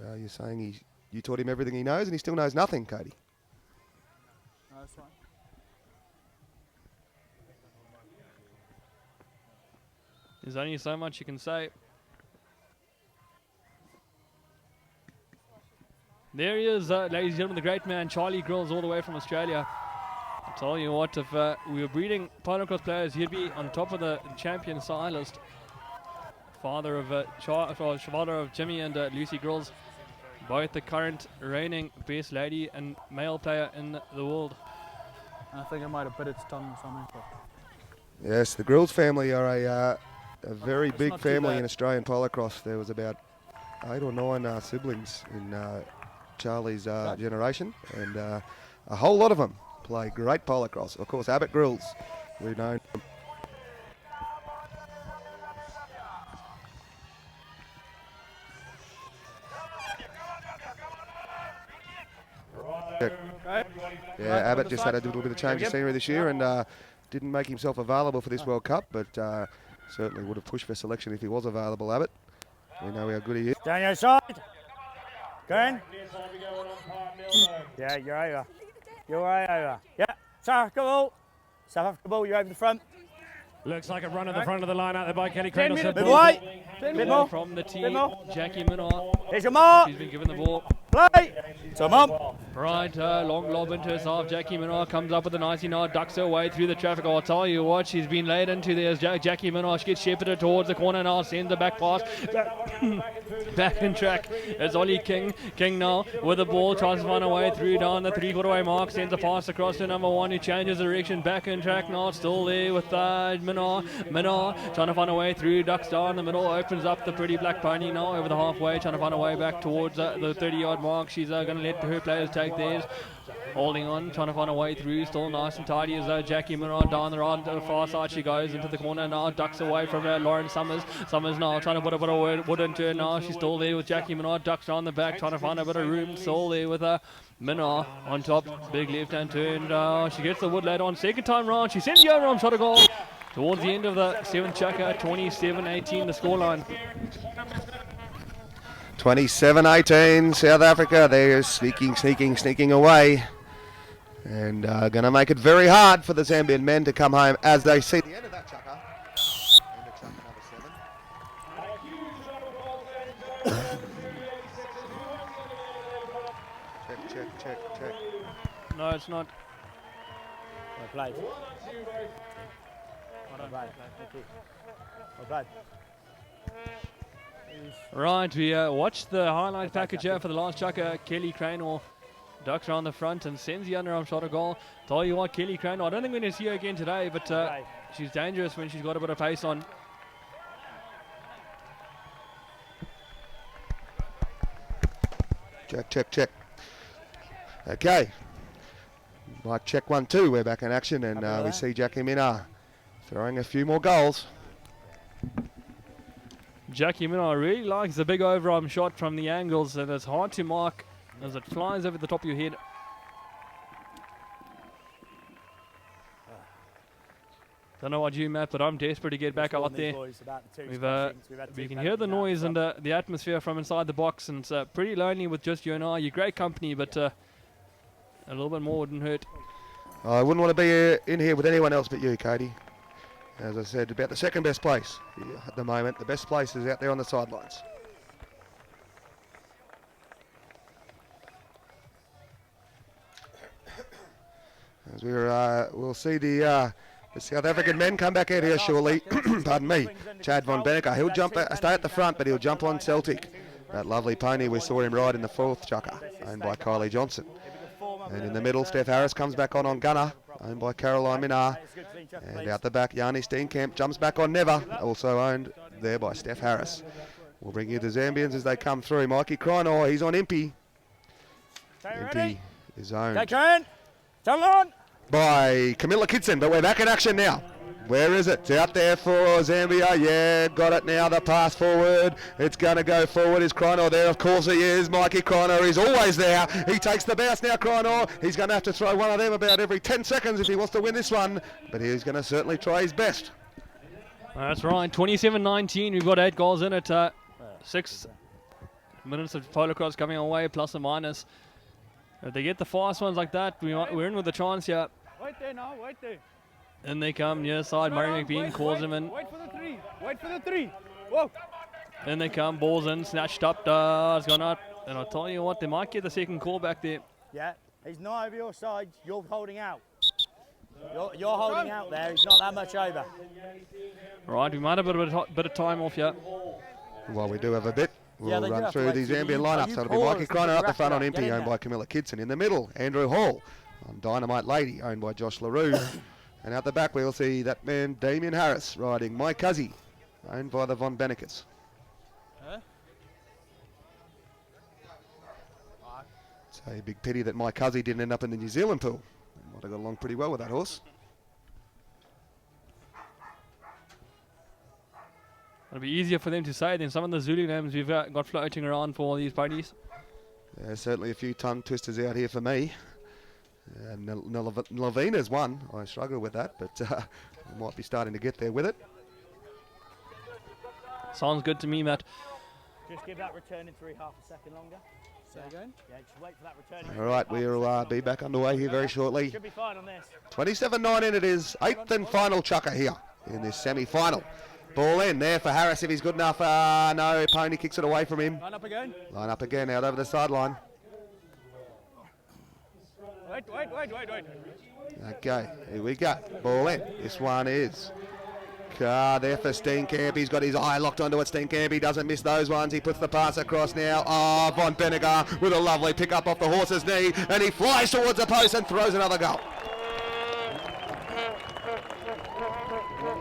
And, you're saying you taught him everything he knows, and he still knows nothing, Cody. No, that's fine. There's only so much you can say. There he is, ladies and gentlemen, the great man, Charlie Grills, all the way from Australia. Tell you what, if we were breeding Polocrosse players, he'd be on top of the champion side list. Father of Jimmy and Lucy Grills, both the current reigning best lady and male player in the world. I think it might have bit its tongue or something. But Yes, the Grills family are a very big not too family bad. in Australian Polocrosse. There was about 8 or 9 siblings in Charlie's generation, and a whole lot of them play great Polocrosse. Of course, Abbott Grills, we've known. Yeah, Abbott just had a little bit of change of scenery this year and didn't make himself available for this World Cup, but certainly would have pushed for selection if he was available, Abbott. We know how good he is. Down your side. Going. Yeah, you're over. You're way over. Yeah, South Africa ball. South Africa ball, you're over the front. Looks like a run at the front of the line out there by Kelly 10 Crandall. minutes. Bit away. Bit more. From the team, Bit more. Jackie Minor. Here's your mark. She's been given the ball. Play. Come on. Right, long lob into herself. Jackie Minor comes up with a 99, ducks her way through the traffic. I'll tell you what, she's been laid into there. Jackie Minor, she gets shepherded towards the corner now, sends the back pass. Back in track is Ollie King. King now with the ball, tries to find a way through down the 3/4 way mark, sends a pass across to number 1, who changes direction. Back in track now, still there with Minor. Minor trying to find a way through, ducks down the middle, opens up the pretty black pony now over the halfway, trying to find a way back towards the 30-yard mark. She's going to let her players take theirs. Holding on, trying to find a way through, still nice and tidy as Jackie Minor down the right, the far side she goes into the corner now, ducks away from Lauren Summers. Summers now trying to put a bit of wood into her now, she's still there with Jackie Minor, ducks down the back, trying to find a bit of room, still there with Minor on top, big left hand turn, she gets the wood laid on, second time round, she sends the overarm shot a goal. Towards the end of the 7th chukka, 27-18 the scoreline. 27-18, South Africa. They're sneaking away. And going to make it very hard for the Zambian men to come home as they see the end of that chukka. End of chukka number 7. Check. No, it's not. Well played. Well played. Thank you. Well played. Right, we watched the highlight package here for the last chukka. Kelly Cranor ducks around the front and sends the underarm shot a goal. Tell you what, Kelly Cranor, I don't think we're going to see her again today, but she's dangerous when she's got a bit of pace on. Check. Okay. Mic check 1-2. We're back in action, and we see Jackie Minor throwing a few more goals. Jackie Minor really likes the big overarm shot from the angles, and it's hard to mark as it flies over the top of your head. Don't know about you, Matt, but I'm desperate to get back out there. We can hear the noise and the atmosphere from inside the box, and it's pretty lonely with just you and I. You're great company, but a little bit more wouldn't hurt. I wouldn't want to be in here with anyone else but you, Katie. As I said, about the second best place at the moment. The best place is out there on the sidelines. As we'll see the South African men come back out here shortly. Pardon me, Chad von Benneker. He'll stay at the front, but he'll jump on Celtic. That lovely pony we saw him ride in the 4th chukka, owned by Kylie Johnson. And in the middle, Steph Harris comes back on Gunner, owned by Caroline Minor. And out the back, Yanni Steenkamp jumps back on Never, also owned there by Steph Harris. We'll bring you the Zambians as they come through. Mikey Cronor, he's on Impy. Impy is owned by Camilla Kidson, but we're back in action now. Where is it? It's out there for Zambia. Yeah, got it now. The pass forward. It's going to go forward. Is Cronor there? Of course he is. Mikey Cronor is always there. He takes the bounce now, Cronor. He's going to have to throw one of them about every 10 seconds if he wants to win this one. But he's going to certainly try his best. That's right. 27-19. We've got 8 goals in it. 6 minutes of Polocrosse coming our way, plus or minus. If they get the fast ones like that, we're in with a chance here. Wait there now, wait there. In they come, near side. Murray McBean calls him in. Wait for the 3. Wait for the 3. Whoa. In they come, balls in, snatched up, it's gone out. And I'll tell you what, they might get the second call back there. Yeah, he's not over your side, you're holding out. You're holding out there. He's not that much over. Right, we might have a bit of time off here. While we do have a bit, we'll they do run have to through wait the till Zambian lineup. So it'll be pause Mikey to Croner up the wrap front it on up. empty, Get in owned there. by Camilla Kidson. In the middle, Andrew Hall on Dynamite Lady, owned by Josh LaRue. And out the back, we'll see that man, Damien Harris, riding My Cuzzy, owned by the Von Benekers. It's a big pity that My Cuzzy didn't end up in the New Zealand pool. Might have got along pretty well with that horse. It'll be easier for them to say than some of the Zulu names we've got floating around for all these ponies. There's certainly a few tongue twisters out here for me. Lavina's one. I struggle with that, but I might be starting to get there with it. Sounds good to me, Matt. Just give that returning three half a second longer. Say again? Yeah, just wait for that returning. All right, we'll be back underway here very shortly. Should be fine on this. 27-9 in it is. 8th and final chucker here in this semi-final. Ball in there for Harris if he's good enough. No, Pony kicks it away from him. Line up again. Line up again, out over the sideline. Wait. Okay, here we go. Ball in. This one is there for Steenkamp. He's got his eye locked onto it. Steenkamp, he doesn't miss those ones. He puts the pass across now. Oh, Von Benegar with a lovely pick up off the horse's knee. And he flies towards the post and throws another goal.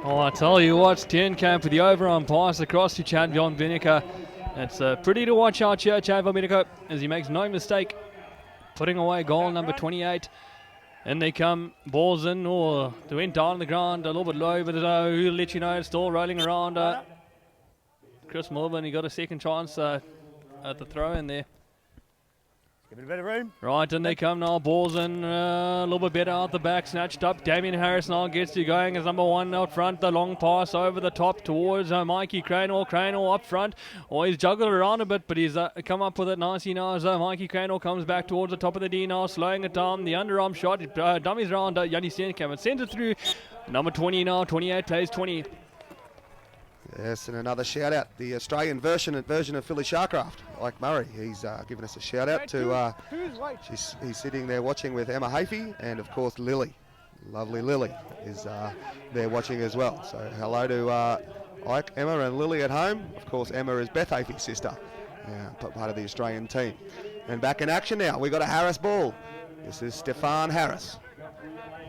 Oh, I tell you what, Steenkamp with the overarm pass across to Chad Von Beneker. It's pretty to watch out here, Chad Von Beneker, as he makes no mistake, putting away goal number 28. And they come, balls in, or they went down on the ground a little bit low, but who'll let you know it's still rolling around. Chris Melbourne, he got a second chance at the throw in there. Give it a bit of room. Right, and they come now, balls in, a little bit better out the back, snatched up. Damien Harris now gets you going as number one out front. The long pass over the top towards Mikey Cranell up front. Oh, he's juggled around a bit, but he's come up with it nicely now as Mikey Cranell comes back towards the top of the D now, slowing it down. The underarm shot, dummies around Yanni Steenkamp and sends it through. Number 20 now, 28 plays 20. Yes, and another shout out, the Australian version of Philly Sharcraft, Ike Murray. He's given us a shout out to. He's sitting there watching with Emma Hafey and of course Lily, lovely Lily is there watching as well. So hello to Ike, Emma, and Lily at home. Of course, Emma is Beth Hafey's sister, part of the Australian team. And back in action now, we got a Harris ball. This is Stefan Harris.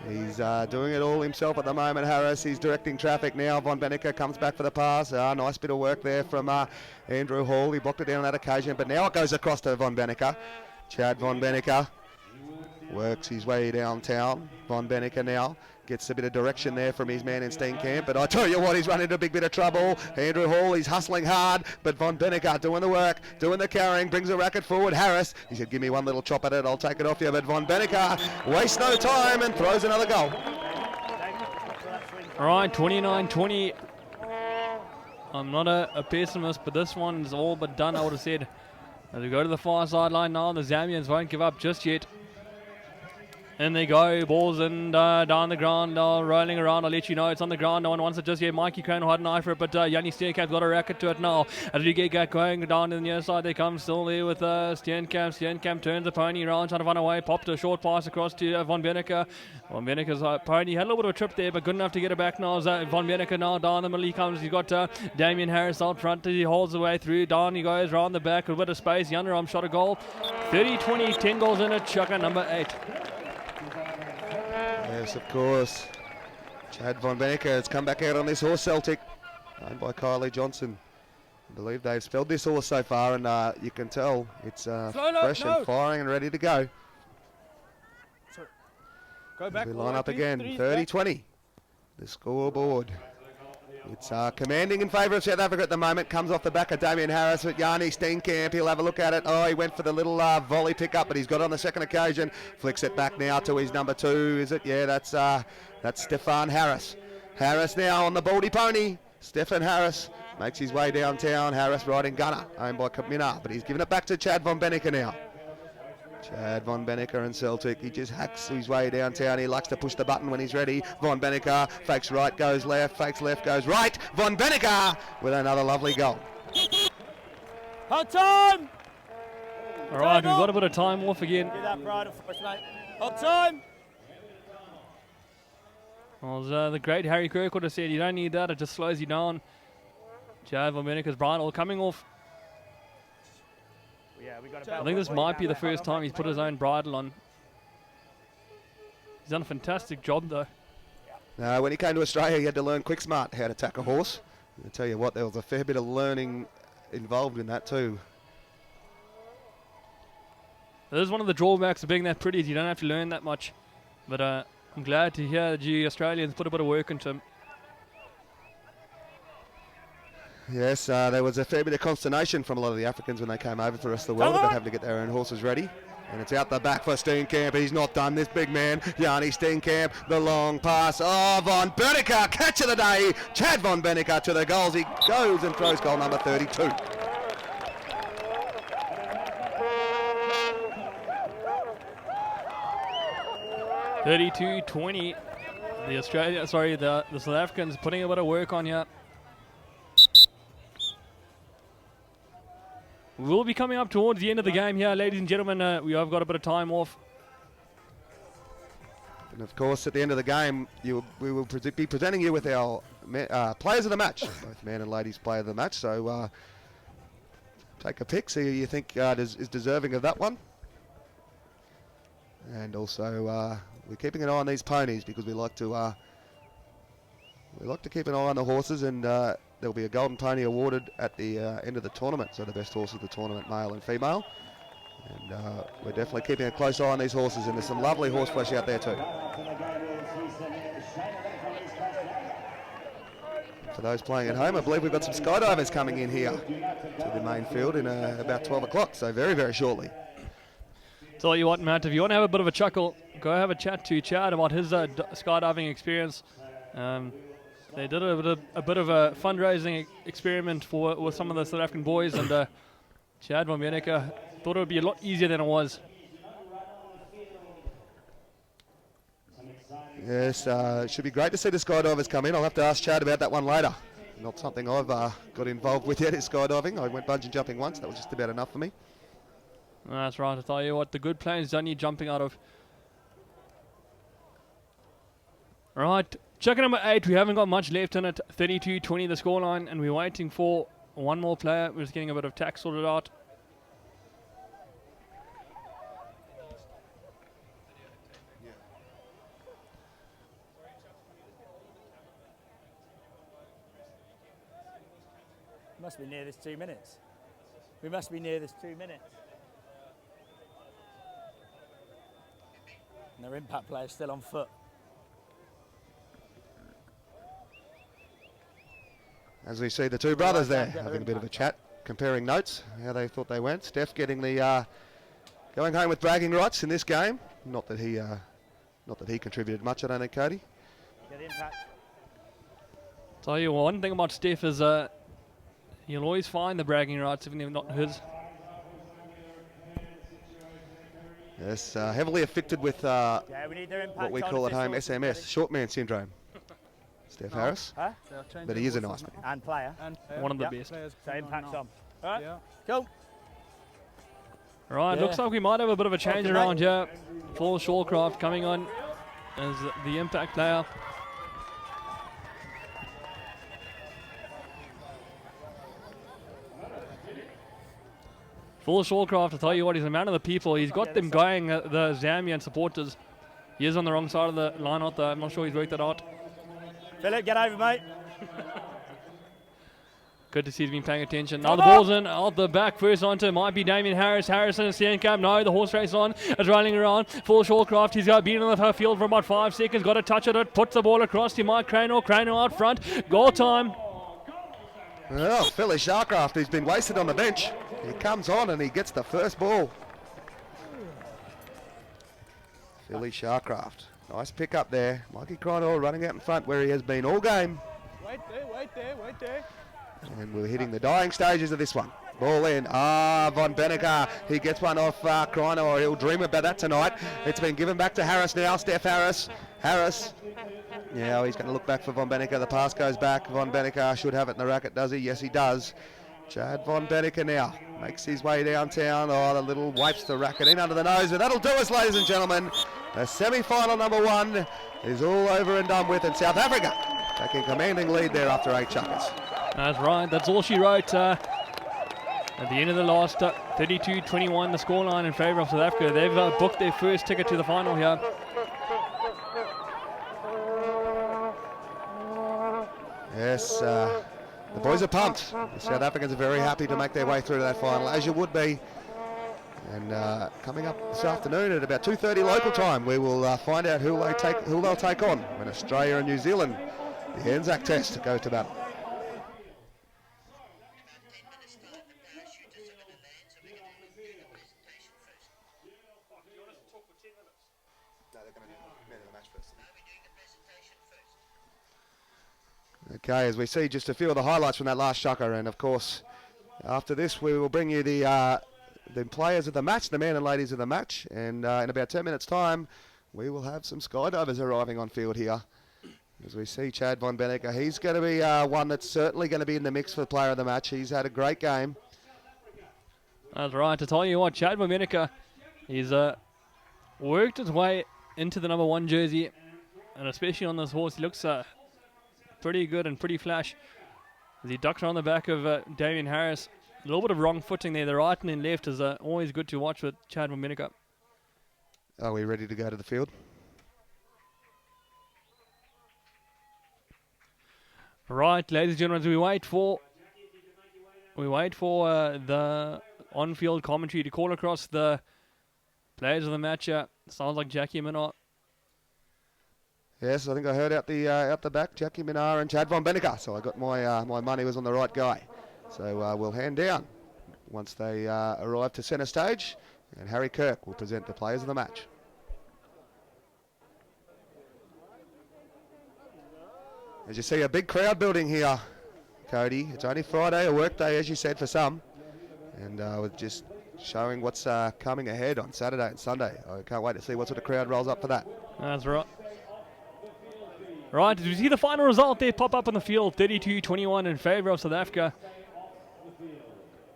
He's doing it all himself at the moment, Harris. He's directing traffic now. Von Beneker comes back for the pass. Nice bit of work there from Andrew Hall. He blocked it down on that occasion, but now it goes across to Von Beneker. Chad Von Beneker works his way downtown. Von Beneker now gets a bit of direction there from his man in Steenkamp, but I tell you what, he's run into a big bit of trouble. Andrew Hall, he's hustling hard, but Von Beneker doing the work, doing the carrying, brings the racket forward. Harris, he said, give me one little chop at it, I'll take it off you, but Von Beneker wastes no time and throws another goal. All right, 29-20. I'm not a pessimist, but this one's all but done, I would have said. As we go to the far sideline now, the Zambians won't give up just yet. And they go, balls in, down the ground, rolling around. I'll let you know it's on the ground. No one wants it just yet. Mikey Cranell had an eye for it, but Yanni Steenkamp got a racket to it now. As we get going down in the other side, they come still there with Steenkamp. Steenkamp turns the pony around, trying to run away. Popped a short pass across to Von Beneker. Von Beneker's pony had a little bit of a trip there, but good enough to get it back now. Von Beneker now down the middle. He comes. He's got Damien Harris out front. He holds the way through. Down he goes around the back with a bit of space. The underarm shot a goal. 30-20, 10 goals in it. Chucker number 8. Yes, of course. Chad Von Beneker has come back out on this horse, Celtic, owned by Kylie Johnson. I believe they've spelled this horse so far, and you can tell it's fresh and firing and ready to go. Go back. We line up again, 30-20. The scoreboard. It's commanding in favour of South Africa at the moment. Comes off the back of Damien Harris with Yanni Steenkamp. He'll have a look at it. Oh, he went for the little volley pick-up, but he's got it on the second occasion. Flicks it back now to his number 2, is it? Yeah, that's Stefan Harris. Harris now on the baldy pony. Stefan Harris makes his way downtown. Harris riding Gunner, owned by Kamina, but he's given it back to Chad Von Beneker now. Chad Von Beneker and Celtic, he just hacks his way downtown. He likes to push the button when he's ready. Von Beneker fakes right, goes left, fakes left, goes right. Von Beneker with another lovely goal. Hot time! All right, we've got a bit of time off again. Give that bridle for us, mate. Hot time! Well, as, the great Harry Kirk would have said, you don't need that, it just slows you down. Chad Von Benneker's bridle coming off. Yeah, we got I think this might be the first time he's put his own bridle on. He's done a fantastic job though. When he came to Australia, he had to learn quick smart how to tack a horse. I tell you what, there was a fair bit of learning involved in that too. This is one of the drawbacks of being that pretty, is you don't have to learn that much. But I'm glad to hear that you Australians put a bit of work into him. Yes, there was a fair bit of consternation from a lot of the Africans when they came over for the rest of the world about having to get their own horses ready. And it's out the back for Steenkamp. He's not done. This big man, Yanni Steenkamp, the long pass. Oh, Von Benneker, catch of the day. Chad Von Benneker to the goals. He goes and throws goal number 32. (32-20). The South Africans putting a bit of work on here. We'll be coming up towards the end of the game here, ladies and gentlemen. We have got a bit of time off. And of course, at the end of the game, we will be presenting you with our players of the match, both man and ladies player of the match. So take a pick, see who you think is deserving of that one. And also, we're keeping an eye on these ponies because we like to keep an eye on the horses, and there'll be a golden pony awarded at the end of the tournament. So the best horse of the tournament, male and female. And we're definitely keeping a close eye on these horses, and there's some lovely horse flesh out there too. For those playing at home, I believe we've got some skydivers coming in here to the main field in about 12 o'clock, so very, very shortly. Tell you what, Matt, if you want to have a bit of a chuckle, go have a chat to Chad about his skydiving experience. They did a bit of a fundraising experiment with some of the South African boys, and Chad Von Benneker thought it would be a lot easier than it was. Yes, it should be great to see the skydivers come in. I'll have to ask Chad about that one later. Not something I've got involved with yet, is skydiving. I went bungee jumping once. That was just about enough for me. That's right. I tell you what, the good planes don't need jumping out of. Right, checker number 8. We haven't got much left in it. 32-20 the scoreline, and we're waiting for one more player. We're just getting a bit of tack sorted out. Must be near this 2 minutes. We must be near this 2 minutes. And their impact player's still on foot. As we see the two brothers there having a bit of a chat, comparing notes, how they thought they went. Steph getting the going home with bragging rights in this game. Not that he contributed much, I don't think, Cody. Yeah, the impact. Tell you one thing about Steph is he'll always find the bragging rights, even if not his. Yes, heavily afflicted with We need their impact what we on call if at home this horse is SMS, short man syndrome. Steph Harris, Huh? but he is a nice man. And player. One of the Yep. best. So impact's on. All right, Yeah. cool. Right, Yeah. looks like we might have a bit of a change Okay, around mate. here. Paul Shawcraft coming on as the impact player. Full Shawcraft, I tell you what, he's a man of the people. He's got them going, the Zambian supporters. He is on the wrong side of the line out there. I'm not sure he's worked that out. Philip, get over, mate. Good to see he's been paying attention. Now the ball's in, out the back, first onto it might be Damien Harris. Harrison and Steenkamp. No, the horse race on. It's rolling around. Full Shawcraft. He's been on the field for about 5 seconds. Got a touch at it. Puts the ball across to Mike Cranor. Cranor out front. Goal time. Oh, Philly Sharcraft, he's been wasted on the bench. He comes on and he gets the first ball. Philly Sharcraft. Nice pick up there. Mikey Cronall running out in front where he has been all game. Wait there, wait there, wait there. And we're hitting the dying stages of this one. Ball in. Von Benneker. He gets one off Cronall. He'll dream about that tonight. It's been given back to Harris now. Steph Harris. Harris. Yeah, he's going to look back for Von Benneker. The pass goes back. Von Benneker should have it in the racket, does he? Yes, he does. Chad Von Benneker now makes his way downtown. Oh, the little wipes the racket in under the nose. And that'll do us, ladies and gentlemen. The semi-final number 1 is all over and done with, and South Africa taking commanding lead there after 8 chuckers. That's right. That's all she wrote. At the end of the last 32-21, the scoreline in favour of South Africa. They've booked their first ticket to the final here. Yes, the boys are pumped. The South Africans are very happy to make their way through to that final, as you would be. And coming up this afternoon at about 2:30 local time, we will find out who they'll take on when Australia and New Zealand, the Anzac Test, go to battle. Okay, as we see just a few of the highlights from that last shucker, and of course, after this we will bring you the players of the match, the men and ladies of the match, and in about 10 minutes' time, we will have some skydivers arriving on field here. As we see Chad von Benneker, he's going to be one that's certainly going to be in the mix for the player of the match. He's had a great game. That's right. To tell you what, Chad von Benneker, he's worked his way into the number 1 jersey, and especially on this horse, he looks pretty good and pretty flash. As he ducks around the back of Damien Harris. A little bit of wrong footing there. The right and then left is always good to watch with Chad von Benneker. Are we ready to go to the field? Right, ladies and gentlemen, we wait for the on-field commentary to call across the players of the match. Sounds like Jackie Minnar. Yes, I think I heard out the back, Jackie Minnar and Chad von Benneker. So I got my money was on the right guy. So we'll hand down once they arrive to centre stage, and Harry Kirk will present the players of the match. As you see, a big crowd building here, Cody. It's only Friday, a work day, as you said, for some. And we're just showing what's coming ahead on Saturday and Sunday. I can't wait to see what sort of crowd rolls up for that. That's right. Right, did you see the final result there pop up on the field? 32-21 in favour of South Africa.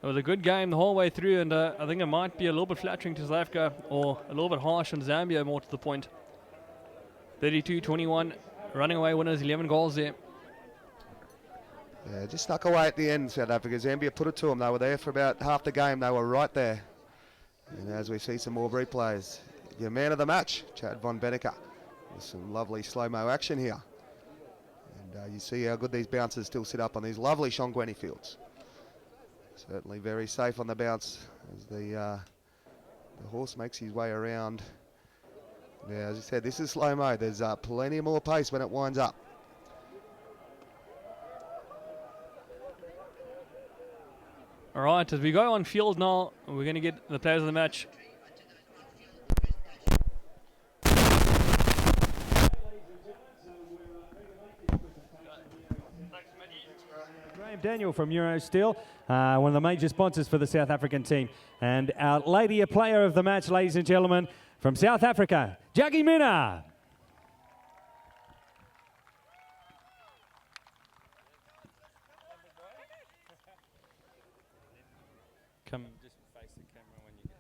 It was a good game the whole way through, and I think it might be a little bit flattering to South Africa, or a little bit harsh on Zambia, more to the point. 32-21, running away winners, 11 goals there. Yeah, just snuck away at the end, South Africa. Zambia put it to them. They were there for about half the game. They were right there. And as we see some more replays, your man of the match, Chad von Benneker. With some lovely slow-mo action here. And you see how good these bouncers still sit up on these lovely Shongweni fields. Certainly very safe on the bounce as the horse makes his way around. Yeah, as I said, this is slow-mo. There's plenty more pace when it winds up. All right, as we go on field now, we're going to get the players of the match. Daniel from Eurosteel, one of the major sponsors for the South African team. And our lady player of the match, ladies and gentlemen, from South Africa, Jackie Minnar. Come just face the camera when you get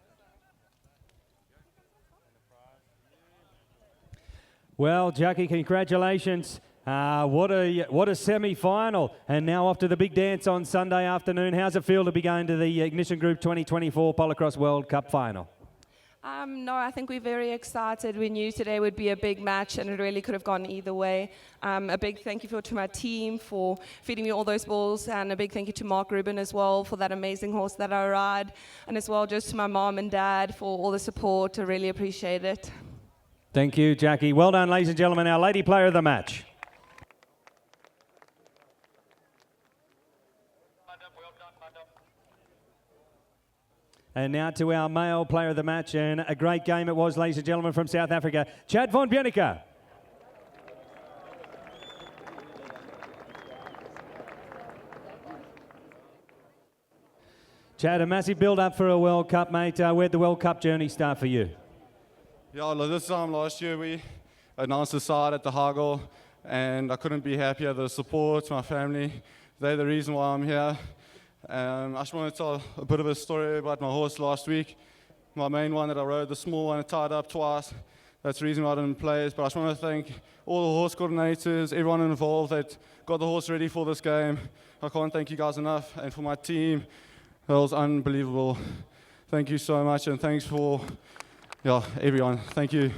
Well, Jackie, congratulations. What a semi-final, and now off to the big dance on Sunday afternoon. How's it feel to be going to the Ignition Group 2024 Polocrosse World Cup final? No, I think we're very excited. We knew today would be a big match, and it really could have gone either way. A big thank you to my team for feeding me all those balls, and a big thank you to Mark Rubin as well for that amazing horse that I ride, and as well just to my mom and dad for all the support. I really appreciate it. Thank you, Jackie. Well done, ladies and gentlemen, our lady player of the match. And now to our male player of the match, and a great game it was, ladies and gentlemen, from South Africa, Chad von Benneker. Chad, a massive build-up for a World Cup, mate. Where'd the World Cup journey start for you? Yeah, this time last year we announced the side at the Hagel, and I couldn't be happier. The support, my family, they're the reason why I'm here. I just want to tell a bit of a story about my horse last week. My main one that I rode, the small one, tied up twice. That's the reason why I didn't play it. But I just want to thank all the horse coordinators, everyone involved that got the horse ready for this game. I can't thank you guys enough. And for my team, that was unbelievable. Thank you so much, and thanks for everyone. Thank you.